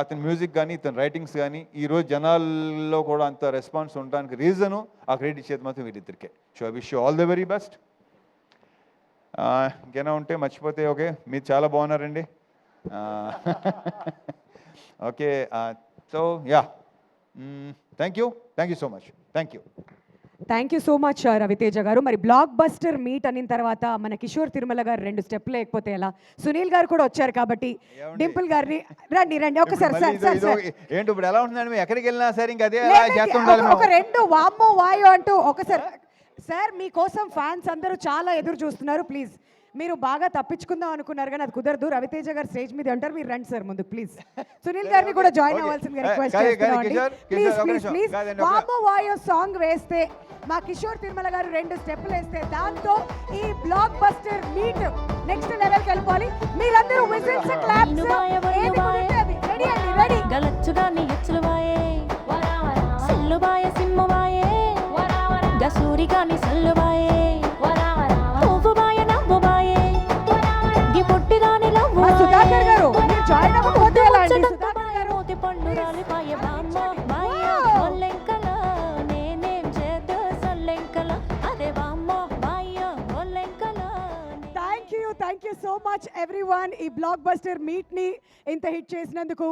అతని మ్యూజిక్ కానీ ఇతని రైటింగ్స్ కానీ ఈరోజు జనాల్లో కూడా అంత రెస్పాన్స్ ఉండడానికి రీజను ఆ క్రెడిట్ ఇచ్చేది మాత్రం వీళ్ళిద్దరికే. So I wish you all the very best. ఇంకేనా ఉంటే మర్చిపోతే ఓకే, మీరు చాలా బాగున్నారండి. Okay. So thank you so much. Thank you so much Raviteja garu. మరి బ్లాక్ బస్టర్ మీట్ అయిన తర్వాత మన కిషోర్ తిరుమల గారు 2 స్టెప్ లేకపోతే ఎలా? సునీల్ గారు కూడా వచ్చారు కాబట్టి డింపుల్ గారిని రండి ఒకసారి. ఏంటి ఇప్పుడు ఎలా ఉంటుందండి? ఎక్కడికి వెళ్ళినా సరే ఇంకా అదే ఒక 2 వామ్మో వాయో అంటూ ఒకసారి. సార్ మీకోసం ఫ్యాన్స్ అందరూ చాలా ఎదురు చూస్తున్నారు. ప్లీజ్ మీరు బాగా తప్పించుకుందాం అనుకున్నారు కానీ అది కుదరదు. రవితేజ గారు స్టేజ్ మీద ఉంటారు, మీరు రండి సార్ ముందు ప్లీజ్. సునీల్ గారిని కూడా జాయిన్ అవ్వాల్సిందిగా రిక్వెస్ట్ చేస్తున్నామండి. ప్లీజ్ వామో వాయో సాంగ్ వేస్తే మా కిషోర్ తిరుమల గారు 2 స్టెప్పులు వేస్తే దాంతో ఈ బ్లాక్ బస్టర్ మీట్ నెక్స్ట్ లెవెల్కి వెళ్ళిపోవాలి. మీరందరూ విజిల్స్ క్లాప్స్ రెడీ అండి, రెడీ. గలచ్చుగా నీ ఎచ్చులవాయే సల్లుబాయే సిమ్ముబాయే గసూరిగా నీ సల్లుబాయే పువ్వుబాయే నవ్వుబాయే గి పొట్టిదాని లవ్వు మచ్ ఎవ్రీవన్. ఈ బ్లాక్ బస్టర్ మీట్ని ఇంత హిట్ చేసినందుకు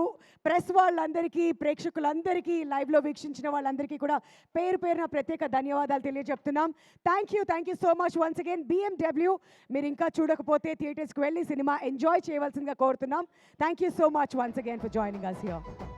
ప్రెస్ వాళ్ళందరికీ, ప్రేక్షకులందరికీ, లైవ్లో వీక్షించిన వాళ్ళందరికీ కూడా పేరు పేరున ప్రత్యేక ధన్యవాదాలు తెలియజెప్తున్నాం. Thank you so much once again. BMW మీరు ఇంకా చూడకపోతే థియేటర్స్కి వెళ్ళి సినిమా ఎంజాయ్ చేయవలసిందిగా కోరుతున్నాం. Thank you so much once again for joining us here.